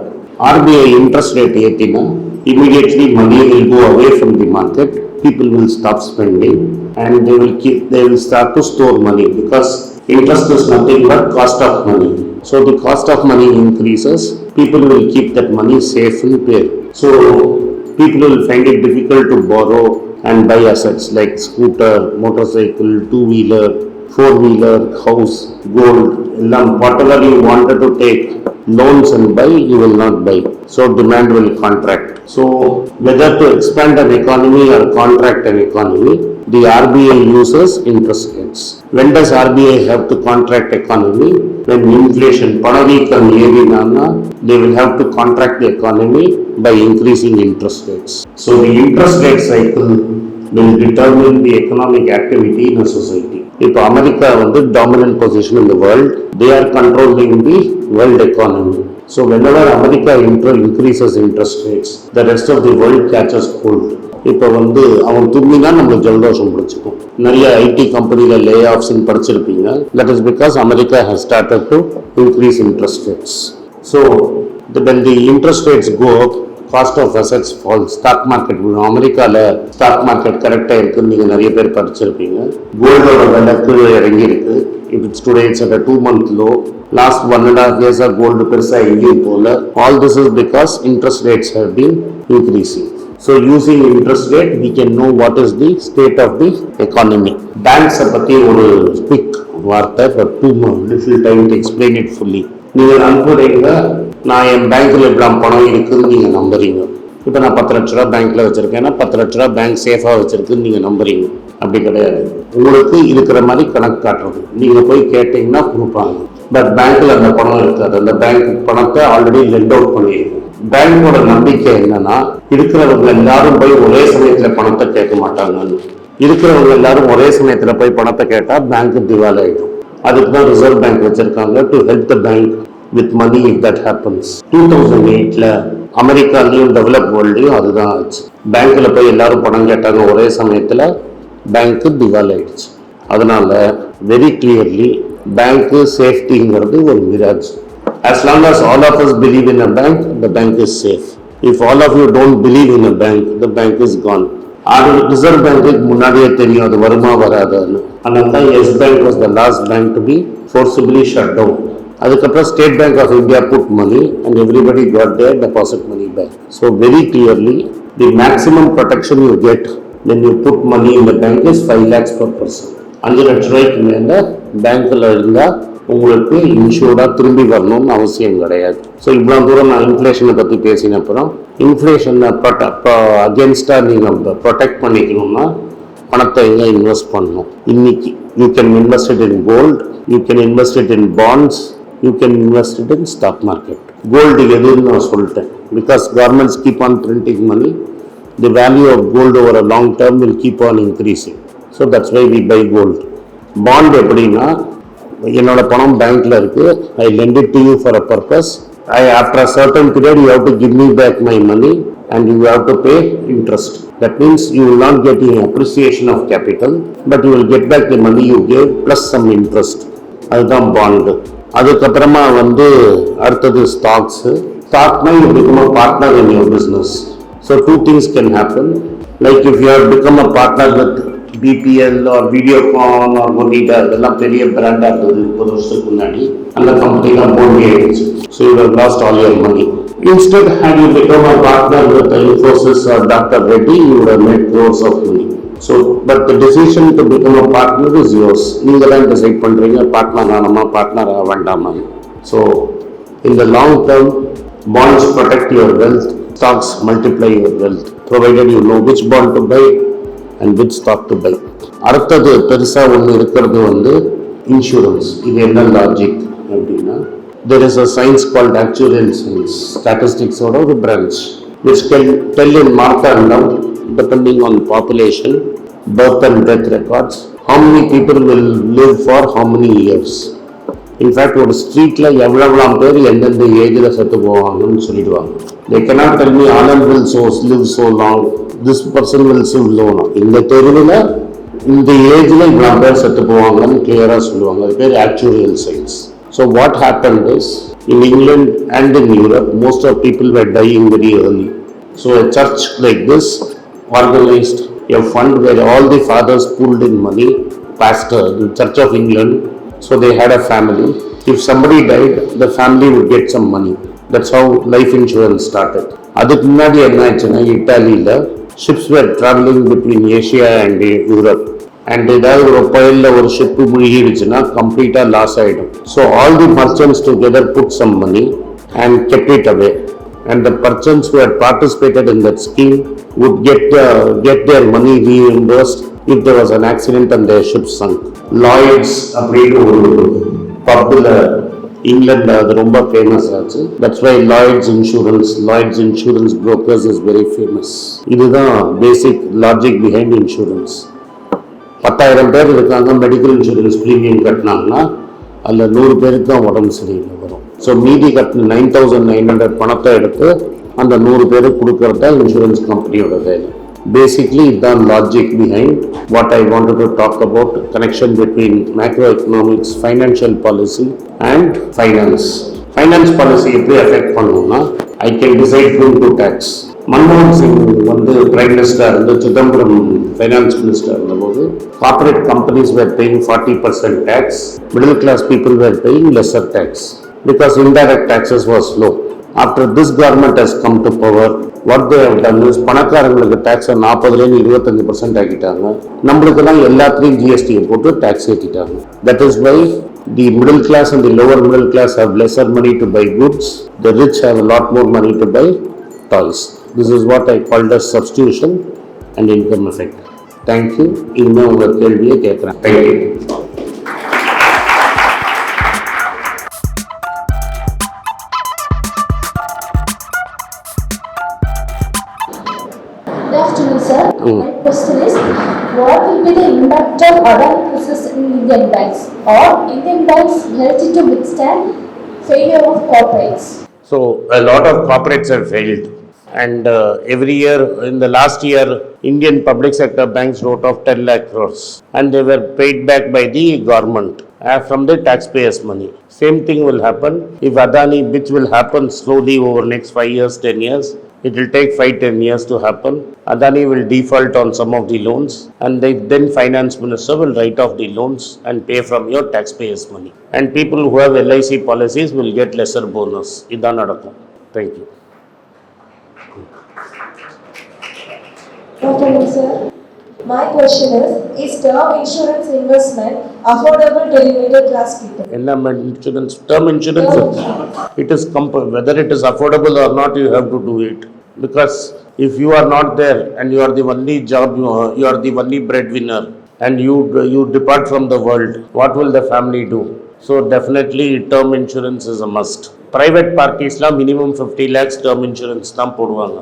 RBI interest rate ஏற்றினா immediately money will go away from the market, people will stop spending and they will start to store money because interest is nothing but cost of money. So the cost of money increases, people will keep that money safe and paid. So people will find it difficult to borrow and buy assets like scooter, motorcycle, two-wheeler, four-wheeler, house, gold, whatever you wanted to take loans and buy, you will not buy. So demand will contract. So whether to expand an economy or contract an economy, the RBI uses interest rates. When does RBI have to contract economy? When inflation, பணவீக்கம் ஏறினான்னா, they will have to contract the economy by increasing interest rates. So the interest rate cycle will determine the economic activity in a society. இப்போ America dominant position in the world, they are controlling the world economy. So whenever America increases interest rates, the rest of the world catches cold. இப்போ அவன் தும்மினா நம்ம ஜலதோஷம் பிடிச்சிக்கும். நிறைய ID கம்பெனியில் லே ஆஃப்ஸ்ன்னு படிச்சிருப்பீங்க. That is because America has started to increase interest rates. So when the interest rates go up, cost of assets fall, stock market விழும். அமெரிக்காவில் ஸ்டாக் மார்க்கெட் கரெக்டாக இருக்குன்னு நீங்கள் நிறைய பேர் படிச்சிருப்பீங்க. கோல்டோட விலை கீழே இறங்கியிருக்கு. It's today it's at 2 month low. Last 1.5 years gold பெருசாக எங்கேயும் போகல. All this is because interest rates have been increasing. So using interest rate, we can know what is the state of the economy. Banks பற்றி ஒரு quick வார்த்தை for 2 little time to explain it fully. நீங்கள் அனுப்புறீங்க, நான் என் பேங்க்கில் இவ்வளோ பணம் இருக்குதுன்னு நீங்கள் நம்புறீங்க. இப்போ நான் 10 லட்ச ரூபா பேங்க்கில் வச்சுருக்கேன்னா 10 லட்ச ரூபா பேங்க் சேஃபாக வச்சுருக்குன்னு நீங்கள் நம்புறீங்க. அப்படி கிடையாது. உங்களுக்கு இருக்கிற மாதிரி கணக்கு காட்டுறது. நீங்கள் போய் கேட்டிங்கன்னா கொடுப்பாங்க. பட் பேங்க்கில் அந்த பணம் இருக்காது. அந்த பேங்க் பணத்தை ஆல்ரெடி லெண்ட் அவுட் பண்ணியிருக்கும். பேங்கோட நம்பிக்கை என்னன்னா, இருக்கிறவங்க எல்லாரும் போய் ஒரே சமயத்தில் பணத்தை கேட்க மாட்டாங்கன்னு. இருக்கிறவங்க எல்லாரும் ஒரே சமயத்தில் போய் பணத்தை கேட்டால் பேங்க் திவால் ஆகிடும். அதுக்கு தான் ரிசர்வ் பேங்க் வச்சிருக்காங்க, to help the bank with money if that happens. 2008 அமெரிக்காலையும் டெவலப் வேர்ல்ட்லையும் அதுதான் ஆச்சு. பேங்க்ல போய் எல்லாரும் பணம் கேட்டாங்க ஒரே சமயத்தில், பேங்க்கு திவால் ஆயிடுச்சு. அதனால வெரி கிளியர்லி பேங்க்கு சேஃப்டிங்கிறது ஒரு Mirage. As long as all of us believe in a bank is safe. If all of you don't believe in a bank, the bank is gone. Reserve பேங்க்கு முன்னாடியே தெரியும் அது வருமா வராதுன்னு. அதனால தான் yes bank was the last bank to be forcibly shut down. அதுக்கப்புறம் state bank of India put money and everybody got their deposit money back. So very clearly the maximum protection you get when you put money in the bank is 5 lakhs per person. 5 லட்ச ரூபாய்க்கு மேலே பேங்க்கில் இருந்தால் உங்களுக்கு இன்சூர்டாக திரும்பி வரணும்னு அவசியம் கிடையாது. ஸோ இவ்வளோ தூரம் நான் இன்ஃப்ளேஷனை பற்றி பேசினப்புறம், இன்ஃப்ளேஷனை அகேன்ஸ்டாக நீங்கள் ப்ரொடெக்ட் பண்ணிக்கணும்னா பணத்தை எங்கே இன்வெஸ்ட் பண்ணணும்? இன்னைக்கு you can invest it in gold, you can invest it in bonds, you can invest it in stock market. gold எதுன்னு நான் சொல்லிட்டேன். Because governments keep on printing money, the value of gold over a long term will keep on increasing. So that's why we buy gold. Bond எப்படின்னா, என்னோட பணம் பேங்க்ல இருக்கு, I lend it to you for a purpose. After a certain period you have to give me back my money and you have to pay interest. That means you will not get the appreciation of capital, but you will get back the money you gave plus some interest. அதுதான் bond. அதுக்கப்புறமா அடுத்தது stocks. Stockனா you become a partner in your business. So two things can happen. Like if you have become a partner with BPL or Videocon or Bonita, அதெல்லாம் பெரிய பிராண்டா இருந்தது 30 வருஷத்துக்கு முன்னாடி, அந்த கம்பெனிலாம் போண்டி ஆயிடுச்சு. So you have lost all your money. Instead, had you become a partner with Infosys or Dr. Reddy, you would have made crores of money. So, but the decision to become a partner is yours. நீங்க தான் decide பண்றீங்க partner ஆனமா partner ஆக வேண்டாமா. So, in the long term, bonds protect your wealth, stocks multiply your wealth, provided you know which bond to buy and which stock to buy. அடுத்தது பெருசா ஒன்று இருக்கிறது insurance. இது என்ன லாஜிக் அப்படின்னா, there is a science called actuarial science, statistics or a branch, which can tell in mark and down, depending on population, birth and death records, how many people will live for how many years. In fact, ஒரு ஸ்ட்ரீட்ல எவ்வளவு பேர் எந்தெந்த ஏஜ்ல செத்து போவாங்கன்னு சொல்லிடுவாங்க. They cannot tell me Anand will live so long, this person will live so long. இந்த தெருவில் இந்த ஏஜ்ல இவ்வளவு பேர் செத்து போவாங்கன்னு கிளியரா சொல்லுவாங்க. அது பேர் actuarial science. So what happened is, in England and in Europe, most of people were dying very early. So a church like this organized a fund where all the fathers pooled in money, pastor, the Church of England. So they had a family. If somebody died, the family would get some money. That's how life insurance started. அதுக்கு முன்னாடி என்ன ஆச்சுன்னா, இட்டாலியில ships were traveling between Asia and Europe. And ஏதாவது ஒரு புயல்ல ஒரு ship முழுகிடுச்சுன்னா கம்ப்ளீட்டா loss ஆயிடும். So all the merchants together put some money and kept it away. And the merchants who had participated in that scheme would get their money reimbursed if there was an accident and their ship sunk. Lloyd's அப்படின்னு ஒரு பப்ல இங்கிலாந்துல அது ரொம்ப famous ஆச்சு. That's why Lloyd's insurance brokers is very famous. இதுதான் பேசிக் logic behind insurance. 10,000 பேர் இருக்காங்க, medical insurance premium கட்டினாங்கன்னா அதில் 100 பேருக்கு தான் உடம்பு சரியில்லை வரும். ஸோ மீதி கட்டின 9,900 பணத்தை எடுத்து அந்த 100 பேருக்கு கொடுக்கறது தான் இன்சூரன்ஸ் கம்பெனியோட வேலை. Basically, இதுதான் logic behind what I wanted to talk about connection between macro economics, financial policy and finance. Finance policy எப்படி அஃபெக்ட் பண்ணுவோம்னா, I can decide whom to tax. மன்மோகன் சிங் பிரைம் மினிஸ்டர் இருந்து, சிதம்பரம் ஃபைனான்ஸ் மினிஸ்டர் இருந்தபோது, corporate companies were paying 40% tax, middle class people were paying lesser tax because indirect taxes was low. After this government has come to power, what they have done is பணக்காரங்களுக்கு டேக்ஸை 40% 25% ஆக்கிட்டாங்க. நம்மளுக்கெல்லாம் எல்லாத்துலேயும் ஜிஎஸ்டியை போட்டு tax ஏற்றிட்டாங்க. That is why the middle class and the lower middle class have lesser money to buy goods. The rich have a lot more money to buy toys. This is what I called as substitution and income effect. Thank you. இன்னும் உங்கள் கேள்வியை கேட்குறேன். Thank you. Good afternoon, sir. My question is, what will be the impact of Adani crisis in Indian banks? Or Indian banks helped to withstand failure of corporates? So a lot of corporates have failed, and every year, in the last year, Indian public sector banks wrote off 10 lakh crores, and they were paid back by the government from the taxpayers' money. Same thing will happen if Adani, which will happen slowly over next 5 years, 10 years. It will take 5-10 years to happen. Adani will default on some of the loans, and then finance minister will write off the loans and pay from your taxpayers' money. And people who have LIC policies will get lesser bonus. Idan nadakkum. Thank you. Okay, sir. My question is term insurance investment affordable to the middle class people? Insurance, term insurance, it is whether it is affordable or not, you have to do it. Because if you are not there and you are the only job, you are the only breadwinner, and you depart from the world, what will the family do? So definitely term insurance is a must. Private parties la minimum 50 lakhs term insurance தான் போடுவாங்க.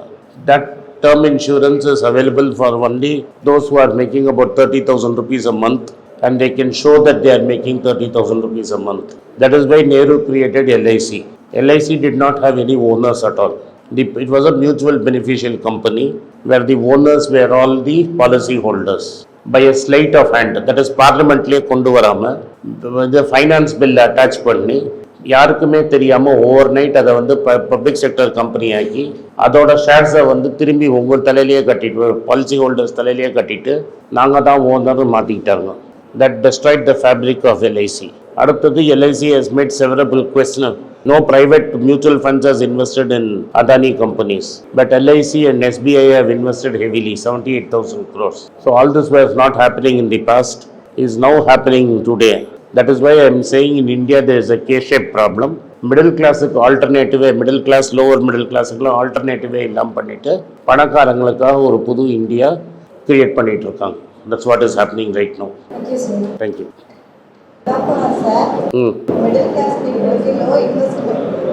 That term insurance is available for only those who are making about 30,000 rupees a month, and they can show that they are making 30,000 rupees a month. That is why Nehru created LIC. LIC did not have any owners at all. It was a mutual beneficial company where the owners were all the policy holders. By a sleight of hand, that is பார்லிமெண்ட்லேயே கொண்டு வராமல் இந்த finance bill attach பண்ணி யாருக்குமே தெரியாமல் over night அதை வந்து public sector company ஆக்கி அதோட ஷேர்ஸை வந்து திரும்பி ஒவ்வொரு தலையிலேயே கட்டிட்டு பாலிசி ஹோல்டர்ஸ் தலையிலேயே கட்டிட்டு நாங்கள் தான் ஓனர்னு மாற்றிக்கிட்டாங்க. That destroyed the fabric of LIC. அடுத்தது LIC has made several questions. No private mutual funds has invested in Adani companies. But LIC and SBI have invested heavily, 78,000 crores. So all this was not happening in the past, is now happening today. That is why I am saying in India there is a K-shaped problem. Middle class alternative, middle class, lower middle class alternative இல்லாமல் பண்ணிட்டு பணக்காரங்களுக்காக ஒரு புது India create பண்ணிட்டு இருக்காங்க. That's what is happening right now. Thank you, sir. Thank you. Middle class பீப்புளுக்கு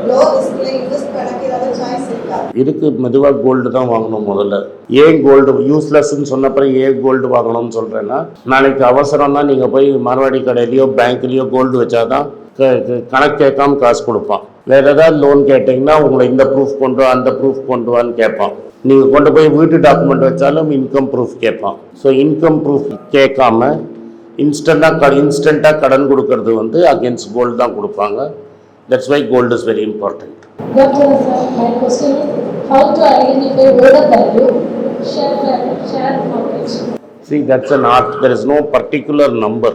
low ரிஸ்க்ல invest பண்ணக்கு ஏதாவது சாய்ஸ் இருக்கா? இதுக்கு மெதுவாக கோல்டு தான் வாங்கணும் முதல்ல. ஏன் கோல்டு யூஸ்லெஸ்ன்னு சொன்னப்பறம் ஏன் கோல்டு வாங்கணும்னு சொல்கிறேன்னா, நாளைக்கு அவசரம்னா நீங்கள் போய் மார்வாடி கடையிலையோ பேங்க்லேயோ கோல்டு வச்சாதான் கணக்கு கேட்காம காசு கொடுப்பான். வேறு ஏதாவது லோன் கேட்டிங்கன்னா உங்களை இந்த ப்ரூஃப் கொண்டு அந்த ப்ரூஃப் கொண்டு வான்னு கேட்பான். நீங்கள் கொண்டு போய் வீட்டு டாக்குமெண்ட் வச்சாலும் இன்கம் ப்ரூஃப் கேட்பான். ஸோ இன்கம் ப்ரூஃப் கேட்காம இன்ஸ்டண்ட்டாக கடன் கொடுக்கறது வந்து அகேன்ஸ்ட் கோல்டு தான் கொடுப்பாங்க. That's why gold is very important. Doctor, sir, my question is how to identify order value, share market. See, that's an art. There is no particular number.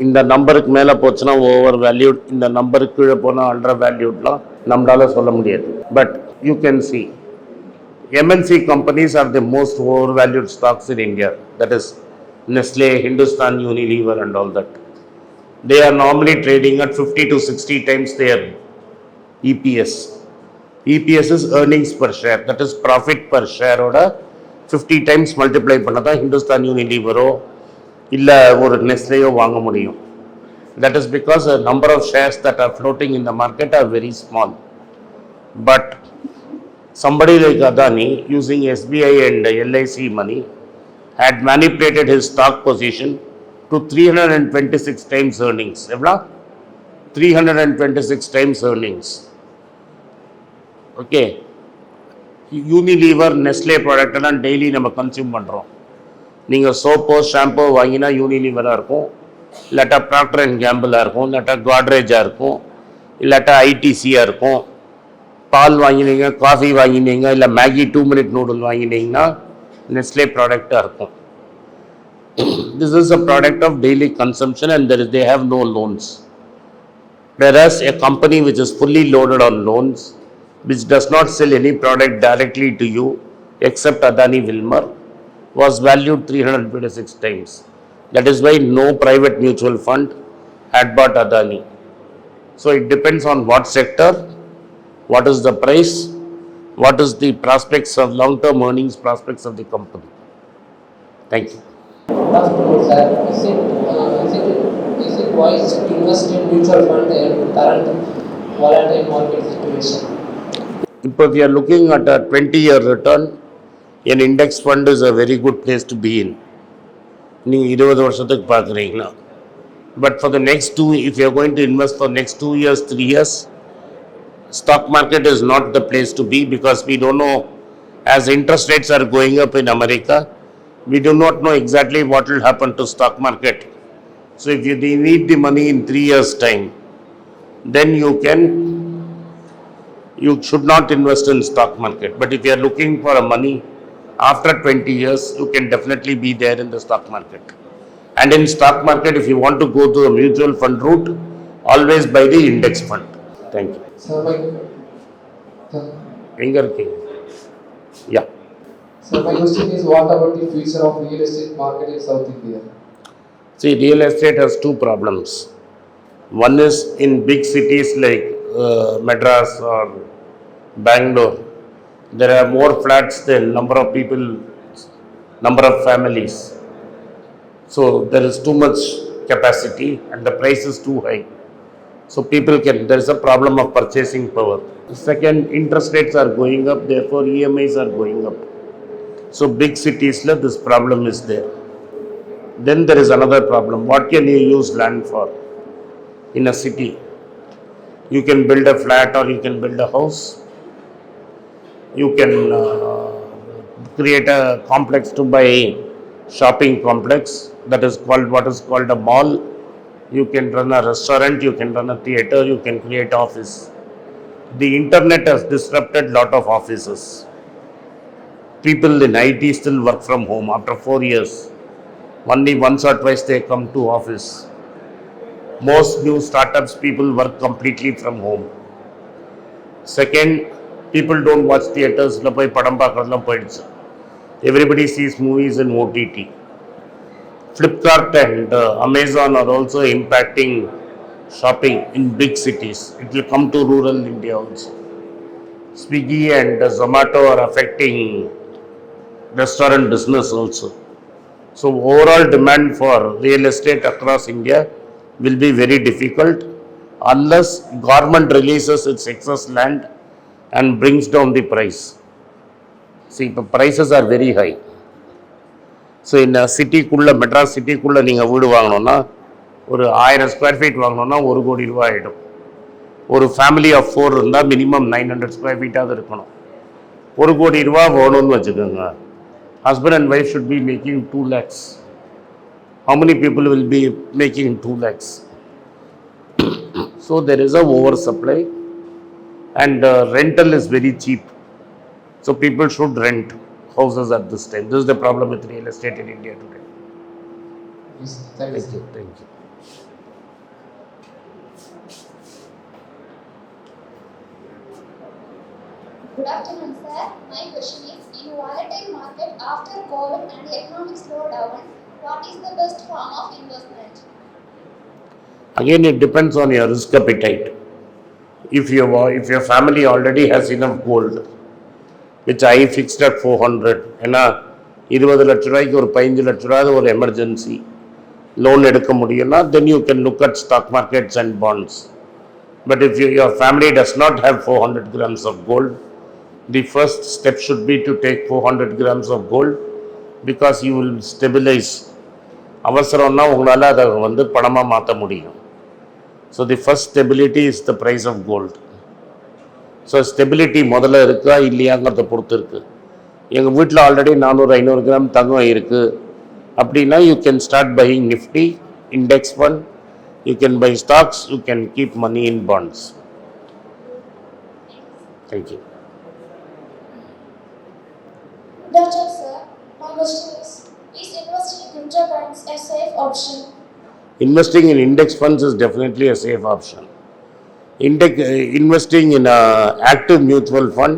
இந்த நம்பருக்கு மேலே போச்சுன்னா ஓவர் வேல்யூட், இந்த நம்பருக்கு கீழே போனால் அண்டர் வேல்யூட்லாம் நம்மளால சொல்ல முடியாது. But you can see MNC companies are the most overvalued stocks in India. That is Nestle, Hindustan Unilever and all that. They are normally trading at 50 to 60 times their EPS. EPS is earnings per share. That is profit per share oda 50 times multiply பண்ணதா Hindustan Unilever இல்ல ஒரு Nestleயோ வாங்க முடியும். That is because the number of shares that are floating in the market are very small. But somebody like Adani using SBI and LIC money had manipulated his stock position to 326 times earnings. Evla? 326 times earnings. Okay. Unilever, Nestle product எல்லாம் daily நம்ம consume பண்ணுறோம். நீங்கள் சோப்போ shampoo வாங்கினா யூனிலீவராக இருக்கும், இல்லாட்டா Procter and கேம்பிளாக இருக்கும், இல்லாட்டா காட்ரேஜாக இருக்கும், இல்லாட்டா ஐடிசியாக இருக்கும். பால் வாங்கினீங்க, காஃபி வாங்கினீங்க, இல்லை மேகி 2 minute நூடுல் வாங்கினீங்கன்னா நெஸ்லே ப்ராடக்டாக இருக்கும். This is a product of daily consumption and they have no loans. Whereas a company which is fully loaded on loans, which does not sell any product directly to you except Adani Wilmar, was valued 326 times. That is why no private mutual fund had bought Adani. So it depends on what sector, what is the price, what is the prospects of long-term earnings prospects of the company. Thank you. Sir, is it wise to invest in mutual fund in current volatile market situation? If you are looking at a 20-year return, an index fund is a very good place to be in. நீங்கள் 20 வருஷத்துக்கு பார்க்குறீங்கன்னா. But for the next if you are going to invest for next 2 years, 3 years, stock market is not the place to be, because we don't know, as interest rates are going up in America, we do not know exactly what will happen to stock market. So if you need the money in 3 years time, then you should not invest in stock market. But if you are looking for a money after 20 years, you can definitely be there in the stock market. And in stock market, if you want to go to a mutual fund route, always buy the index fund. Thank you. Sir, my Yeah. So my question is, what about the future of real estate market in South India? See, real estate has two problems. One is in big cities like Madras or Bangalore, there are more flats than number of people, number of families. So there is too much capacity and the price is too high. So people can, there is a problem of purchasing power. Second, interest rates are going up, therefore EMIs are going up. So big cities, this problem is there. Then there is another problem. What can you use land for? In a city, you can build a flat or you can build a house. You can create a complex to buy shopping complex, that is called what is called a mall. You can run a restaurant, you can run a theater, you can create office. The internet has disrupted lot of offices. People in IT still work from home after 4 years. Only once or twice they come to office. Most new startups people work completely from home. Second, people don't watch theaters. Everybody sees movies in OTT. Flipkart and Amazon are also impacting shopping in big cities. It will come to rural India also. Swiggy and Zomato are affecting restaurant business also. So overall demand for real estate across India will be very difficult unless government releases its excess land and brings down the price. See, the prices are very high. So in a city kulla, Madras city kulla நீங்க வீடு வாங்கணும்னா ஒரு 1000 square feet வாங்கணும்னா 1 கோடி ரூபாய் ஆயிடும். ஒரு family of 4 இருந்தா மினிமம் 900 ஸ்கொயர் ஃபீட்டாவது இருக்கணும். 1 கோடி ரூபாய் வேணும்னு வச்சுக்கோங்க. Husband and wife should be making 2 lakhs. How many people will be making 2 lakhs? So there is a oversupply and rental is very cheap. So people should rent houses at this time. This is the problem with real estate in India today. Yes, thank you. Thank you. Thank you. Good afternoon, sir. My question is, in volatile market after COVID and economic slowdown, what is the best form of investment? Again, it depends on your risk appetite. If your family already has enough gold, which I fixed at 400, ஏன்னா 20 லட்ச ரூபாய்க்கு ஒரு 15 லட்ச ரூபாய் ஒரு emergency loan எடுக்க முடியும்னா then you can look at stock markets and bonds. But if your family does not have 400 grams of gold, the first step should be to take 400 grams of gold because you will stabilize. அவசரம்னா உங்களால் அதை பணமாக மாற்ற முடியும். So the first stability is the price of gold. So stability முதல்ல இருக்கா இல்லையாங்கிறத பொறுத்து இருக்கு. எங்கள் வீட்டில் ஆல்ரெடி 400-500 கிராம் தங்கம் இருக்கு அப்படின்னா you can start buying Nifty, index fund, you can buy stocks, you can keep money in bonds. Thank you. Doctor, sir, my question is investing in cryptocurrency a safe option? Investing in index funds is definitely a safe option. Investing in an active mutual fund,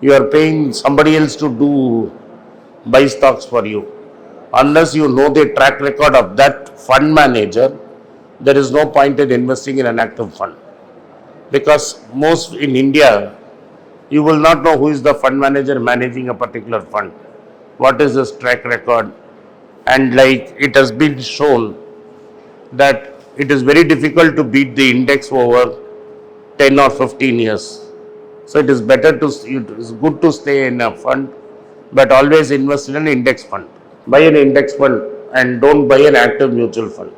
you are paying somebody else to buy stocks for you. Unless you know the track record of that fund manager, there is no point in investing in an active fund. Because most in India, you will not know who is the fund manager managing a particular fund. What is his track record? And like it has been shown that it is very difficult to beat the index over 10 or 15 years. So it is better it is good to stay in a fund, but always invest in an index fund. Buy an index fund and don't buy an active mutual fund.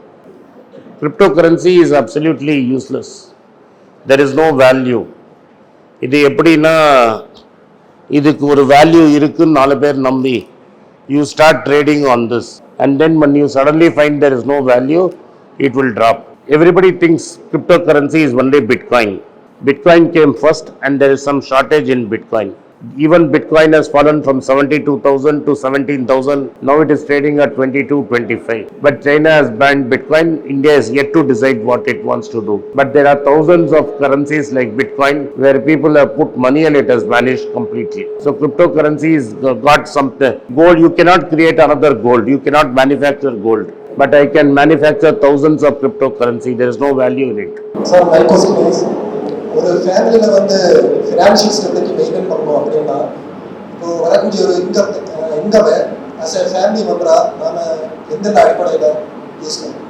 Cryptocurrency is absolutely useless. There is no value. இது எப்படின்னா இதுக்கு ஒரு value இருக்குன்னு 4 பேர் நம்பி you start trading on this and then when you suddenly find there is no value, it will drop. Everybody thinks cryptocurrency is only Bitcoin. Bitcoin came first and there is some shortage in Bitcoin. Even Bitcoin has fallen from 72,000 to 17,000. Now it is trading at 22-25. But China has banned Bitcoin. India is yet to decide what it wants to do. But there are thousands of currencies like Bitcoin where people have put money and it has vanished completely. So cryptocurrency has got something. Gold, you cannot create another gold. You cannot manufacture gold. But I can manufacture thousands of cryptocurrency. There is no value in it. Sir, my question is, ஒரு ஃபேமிலியில் financial stability maintain பண்ணணும் அப்படின்னா இப்போ வரக்கூடிய ஒரு இன்கமை as a family மெம்பராக நாம் எந்தெந்த அடிப்படையில் யூஸ் பண்ணணும்?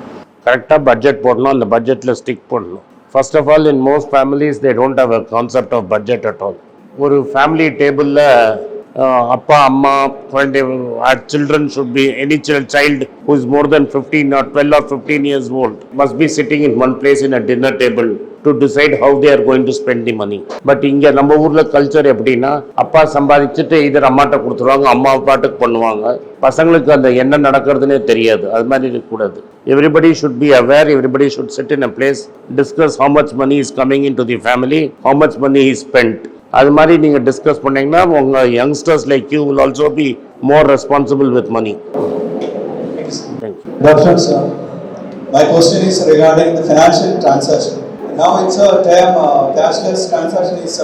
கரெக்டாக பட்ஜெட் போடணும், அந்த பட்ஜெட்டில் ஸ்டிக் பண்ணணும். First of all, in most families, they don't have a concept of budget at all. ஒரு ஃபேமிலி டேபிளில் அப்பா அம்மா குழந்தை children should be any child who is more than 15 or 12 or 15 years old must be sitting in one place in a dinner table to decide how they are going to spend the money. But இங்க நம்ம ஊர்ல culture எப்படின்னா அப்பா சம்பாதிச்சுட்டு இதர் அம்மாட்ட கொடுத்துருவாங்க, அம்மா பாட்டுக்கு பண்ணுவாங்க, பசங்களுக்கு அந்த என்ன நடக்கிறதுனே தெரியாது. அது மாதிரி இருக்கக்கூடாது. Everybody should be aware, everybody should sit in a place, discuss how much money is coming into the family, how much money is spent. அது மாதிரி நீங்க டிஸ்கஸ் பண்ணீங்கன்னா உங்க youngsters like you will also be more responsible with money. Thank you. Dr. Sir, my question is regarding the financial transaction. Now it's a term cashless transaction is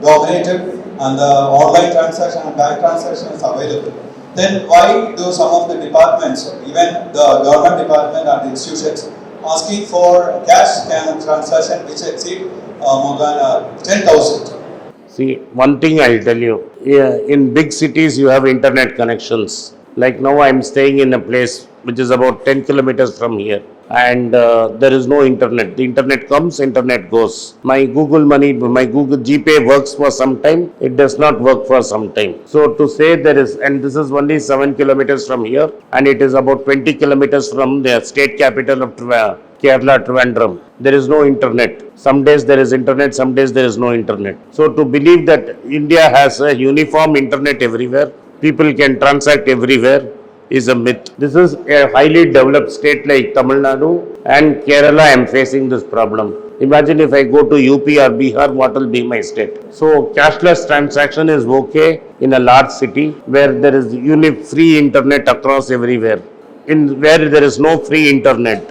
dominated and the online transaction and bank transaction is available. Then why do some of the departments, even the government department and the institutions, asking for cash transaction which exceed more than 10,000? See, one thing I'll tell you, in big cities you have internet connections. Like now I'm staying in a place which is about 10 kilometers from here and there is no internet. The internet comes, internet goes. My Google Money, my Google GPay works for some time, it does not work for some time. So to say there is, and this is only 7 kilometers from here and it is about 20 kilometers from the state capital of Kerala, Trivandrum. There is no internet. Some days there is internet, some days there is no internet. So to believe that India has a uniform internet everywhere, people can transact everywhere, is a myth. This is a highly developed state like Tamil Nadu and Kerala. I am facing this problem. Imagine if I go to UP or Bihar, what will be my state? So cashless transaction is okay in a large city where there is free internet across everywhere. In where there is no free internet,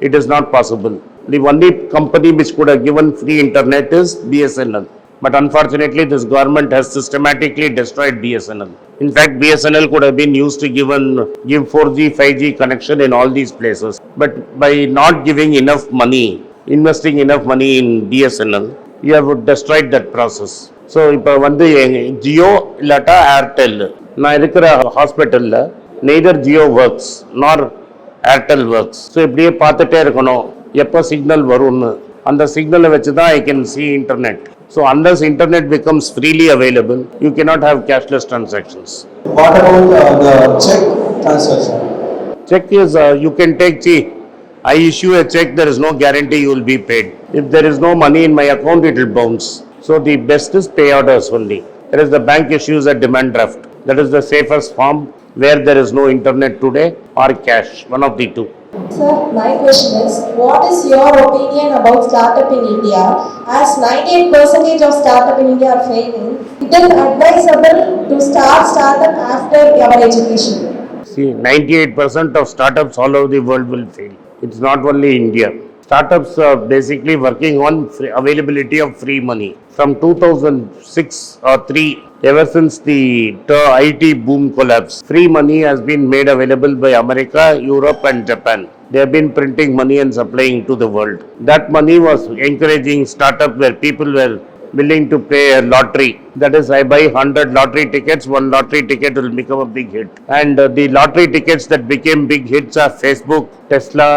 it is not possible. The only company which could have given free internet is BSNL. But unfortunately, this government has systematically destroyed BSNL. In fact, BSNL could have been used to give 4G, 5G connection in all these places. But by not giving enough money, investing enough money in BSNL, you have destroyed that process. So, இப்போ வந்து ஜியோ இல்லாட்டா Airtel, நான் இருக்கிற ஹாஸ்பிட்டலில் neither Jio works நார் Airtel works. So இப்படியே பார்த்துட்டே இருக்கணும் எப்போ சிக்னல் வரும்னு. அந்த சிக்னலை வச்சு தான் I can see internet. So unless internet becomes freely available, you cannot have cashless transactions. What about the check transaction? Check is, you can take, see, I issue a check, there is no guarantee you will be paid. If there is no money in my account, it will bounce. So the best is pay orders only. There is the bank issues a demand draft. That is the safest form where there is no internet today or cash, one of the two. Sir, my question is, what is your opinion about startup in India? As 98% of startup in India are failing, it is advisable to start startup after our education. See, 98% of startups all over the world will fail. It's not only India. Startups are basically working on availability of free money. From 2006 or 3, ever since the IT boom collapse, free money has been made available by America, Europe and Japan. They have been printing money and supplying to the world. That money was encouraging startup where people were willing to pay a lottery. That is, I buy 100 lottery tickets, one lottery ticket will become a big hit. And the lottery tickets that became big hits are Facebook, Tesla,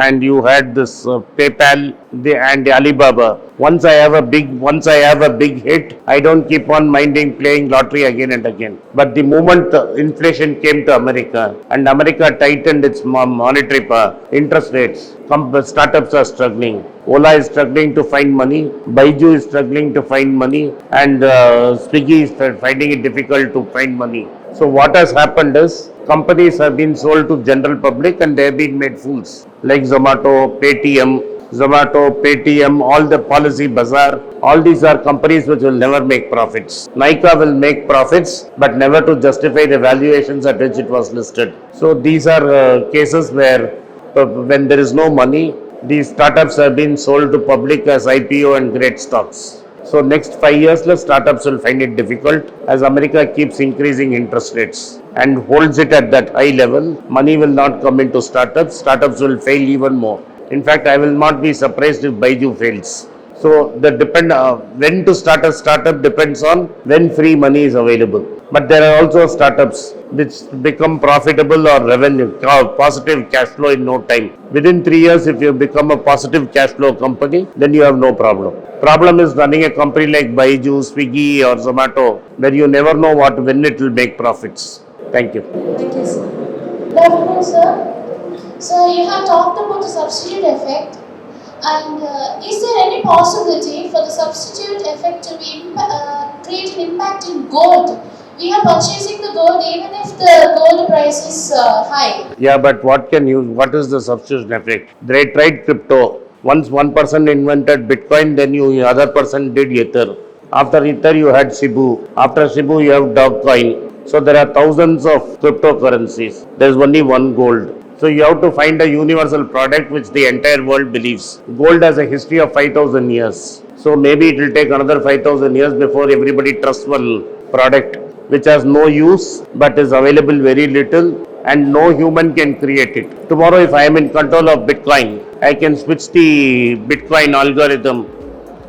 and you had this PayPal and Alibaba. Once I have a big hit, I don't keep on playing lottery again and again. But the moment inflation came to America and America tightened its monetary interest rates, startups are struggling. Ola is struggling to find money, Pechu is struggling to find money, and Swiggy is finding it difficult to find money. So what has happened is companies have been sold to general public and they have been made fools. Like Zomato, Paytm, all the Policy Bazaar, all these are companies which will never make profits. Nykaa will make profits but never to justify the valuations at which it was listed. So these are cases where when there is no money, these startups have been sold to public as IPO and great stocks. So next 5 years, the startups will find it difficult as America keeps increasing interest rates and holds it at that high level. Money will not come into startups. Startups will fail even more. In fact, I will not be surprised if Pechu fails. So the when to start a startup depends on when free money is available. But there are also startups which become profitable or revenue, positive cash flow in no time. Within 3 years, if you become a positive cash flow company, then you have no problem. Problem is running a company like Baiju, Swiggy or Zomato, where you never know when it will make profits. Thank you. Thank you, sir. Good afternoon, sir. So you have talked about the substitute effect, and is there any possibility for the substitute effect to be create an impact in gold? We are purchasing the gold even if the gold price is high. Yeah, but what is the substitution effect? They tried crypto. Once one person invented Bitcoin, then other person did Ether. After Ether, you had Shibu. After Shibu, you have Dogecoin. So there are thousands of cryptocurrencies. There is only one gold. So you have to find a universal product which the entire world believes. Gold has a history of 5,000 years. So maybe it will take another 5,000 years before everybody trusts one product which has no use but is available very little and no human can create it. Tomorrow if I am in control of Bitcoin, I can switch the Bitcoin algorithm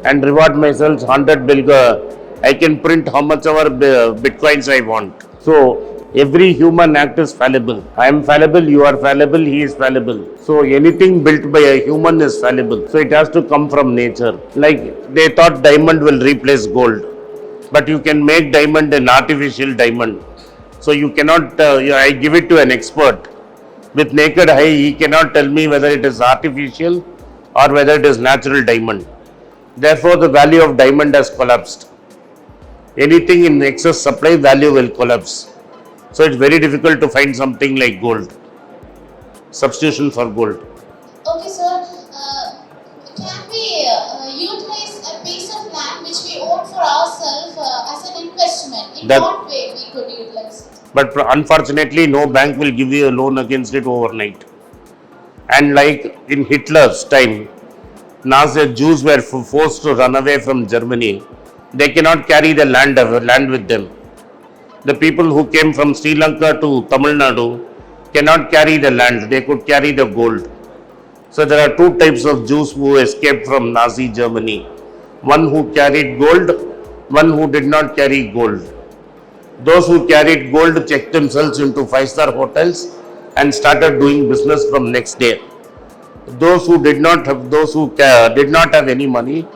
and reward myself 100 billion. I can print how much ever Bitcoins I want. So every human act is fallible. I am fallible, you are fallible, he is fallible. So anything built by a human is fallible. So it has to come from nature. Like they thought diamond will replace gold. But you can make diamond an artificial diamond. So you cannot, I give it to an expert. With naked eye, he cannot tell me whether it is artificial or whether it is natural diamond. Therefore, the value of diamond has collapsed. Anything in excess supply, value will collapse. So it's very difficult to find something like gold. Substitution for gold. Okay, sir. Can we utilize a piece of land which we own for ourselves as an investment? In what way we could utilize it? But unfortunately, no bank will give you a loan against it overnight. And like in Hitler's time, Nazi Jews were forced to run away from Germany. They cannot carry the land with them. The people who came from Sri Lanka to Tamil Nadu cannot carry the land, they could carry the gold. So there are two types of Jews who escaped from Nazi Germany. One who carried gold, one who did not carry gold. Those who carried gold checked themselves into 5-star hotels and started doing business from next day. Those who did not have any money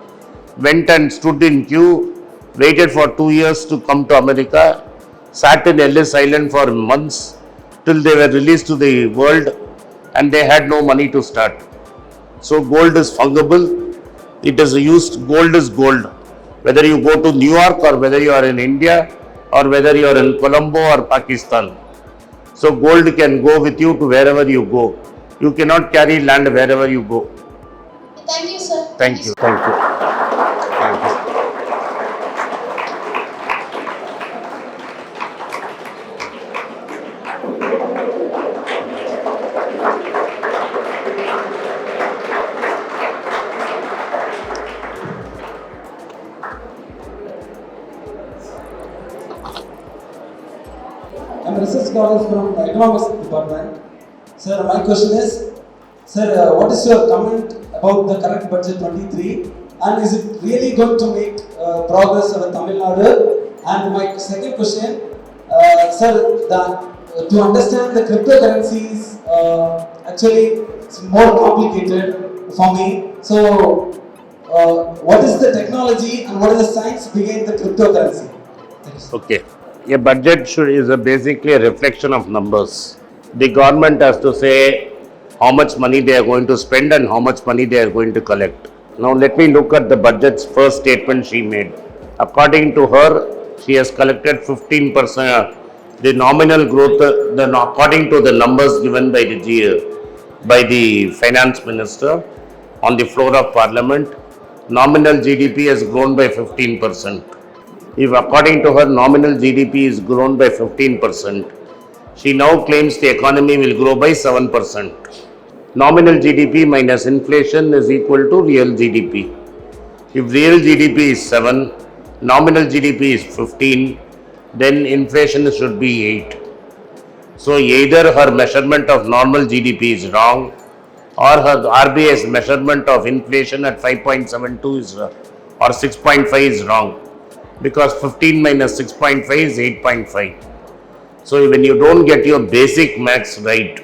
went and stood in queue, waited for 2 years to come to America, sat in Ellis Island for months till they were released to the world and they had no money to start. So gold is fungible, it is used, gold is gold. Whether you go to New York or whether you are in India or whether you are in Colombo or Pakistan. So gold can go with you to wherever you go. You cannot carry land wherever you go. Thank you, sir. Thank you. Thank you. Thank you. I'm a research scholar from economics department. Sir, my question is, sir, what is your comment about the current budget 23 and is it really going to make progress with Tamil Nadu? And my second question, sir, to understand the cryptocurrencies, actually it's more complicated for me. So, what is the technology and what is the science behind the cryptocurrency? Okay. A budget is basically a reflection of numbers. The government has to say how much money they are going to spend and how much money they are going to collect. Now let me look at the budget's first statement she made. According to her, she has collected 15%. The nominal growth, according to the numbers given by the finance minister on the floor of parliament, nominal GDP has grown by 15%. If according to her nominal GDP is grown by 15%, she now claims the economy will grow by 7%. Nominal GDP minus inflation is equal to real GDP. If real GDP is 7, nominal GDP is 15, then inflation should be 8. So either her measurement of normal GDP is wrong or her RBI's measurement of inflation at 5.72 or 6.5 is wrong. because 15 minus 6.5 is 8.5. So when you don't get your basic maths right,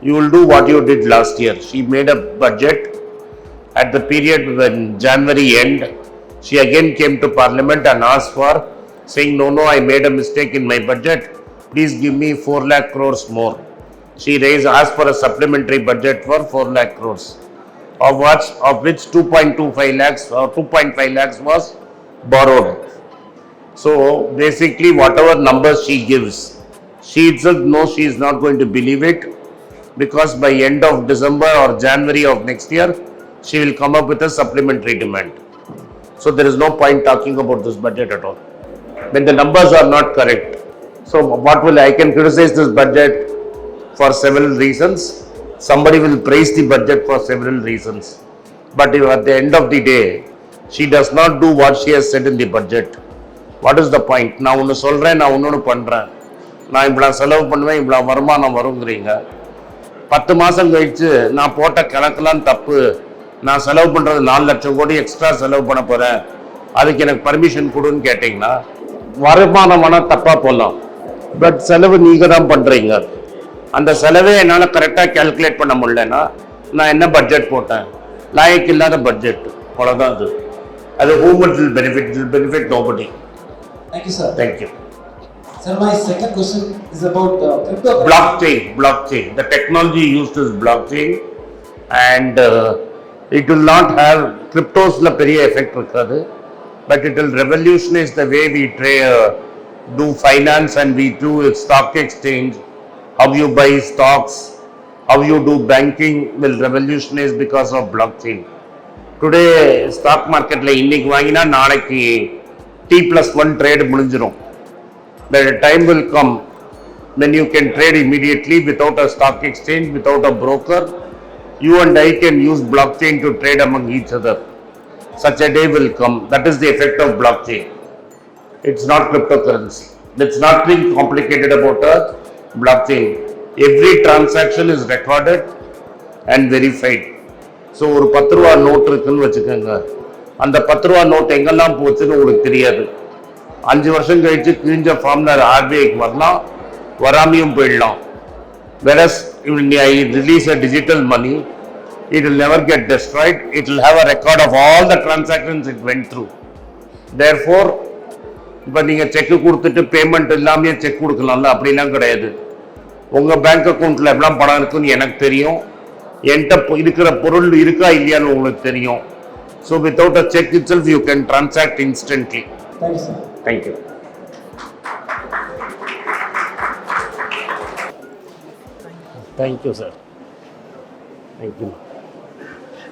you will do what you did last year. She made a budget at the period when January end. She again came to Parliament and asked for, saying, no, I made a mistake in my budget. Please give me 4 lakh crores more. She asked for a supplementary budget for 4 lakh crores, of which 2.25 lakhs or 2.5 lakhs was borrowed. So basically, whatever numbers she gives, she itself knows she is not going to believe it, because by end of December or January of next year, she will come up with a supplementary demand. So there is no point talking about this budget at all when the numbers are not correct. So I can criticize this budget for several reasons. Somebody will praise the budget for several reasons. But if at the end of the day, she does not do what she has said in the budget, what is the point? நான் ஒன்று சொல்கிறேன், நான் ஒன்று பண்ணுறேன், நான் இவ்வளோ செலவு பண்ணுவேன், இவ்வளோ வருமானம் வருங்கிறீங்க. 10 மாதம் கழிச்சு நான் போட்ட கணக்கெல்லாம் தப்பு, நான் செலவு பண்ணுறது 4 லட்சம் கோடி எக்ஸ்ட்ரா செலவு பண்ண போகிறேன், அதுக்கு எனக்கு பர்மிஷன் கொடுன்னு கேட்டிங்கன்னா, வருமானமான தப்பாக போடலாம், பட் செலவு நீங்கள் தான் பண்ணுறீங்க. அந்த செலவே என்னால் கரெக்டாக கேல்குலேட் பண்ண முடியலன்னா நான் என்ன பட்ஜெட் போட்டேன்? லாயக்கு இல்லாத பட்ஜெட், அவ்வளோதான் அது. அது whom it will benefit nobody. Thank you, sir. Thank you. Sir, my second question is about crypto. Blockchain. The technology used is blockchain, and it will not have cryptos la periya effect irukadu, but it will revolutionize the way we do finance and we do stock exchange. How you buy stocks, how you do banking will revolutionize because of blockchain. Today stock market la இன்னைக்கு வாங்கினா நாளைக்கு T+1 trade முடிஞ்சிரும். The time will come when you can trade immediately without a stock exchange, without a broker. You and I can use blockchain to trade among each other. Such a day will come. That is the effect of blockchain. It's not cryptocurrency. It's nothing complicated about a blockchain. Every transaction is recorded and verified. So ஒரு 10 ரூபா note இருக்குன்னு வச்சுக்கோங்க, அந்த 10 ரூபா note எங்கெல்லாம் போச்சுன்னு உங்களுக்கு தெரியாது. 5 வருஷம் கழிச்சு கிழிஞ்ச ஃபார்ம்ல ஆர்பிஐக்கு வரலாம், வராமையும் போயிடலாம். Whereas when I release a digital money, it will never get destroyed. It will have a record of all the transactions it went through. Therefore, இப்போ நீங்கள் செக்கு கொடுத்துட்டு பேமெண்ட் இல்லாமே செக் கொடுக்கலாம்ல, அப்படிலாம் கிடையாது. உங்கள் பேங்க் அக்கௌண்ட்டில் எவ்வளோ பணம் இருக்குன்னு எனக்கு தெரியும், என்கிட்ட இருக்கிற பொருள் இருக்கா இல்லையான்னு உங்களுக்கு தெரியும். So without a check itself, you can transact instantly. Thank you, sir. Thank you. Thank you, sir. Thank you.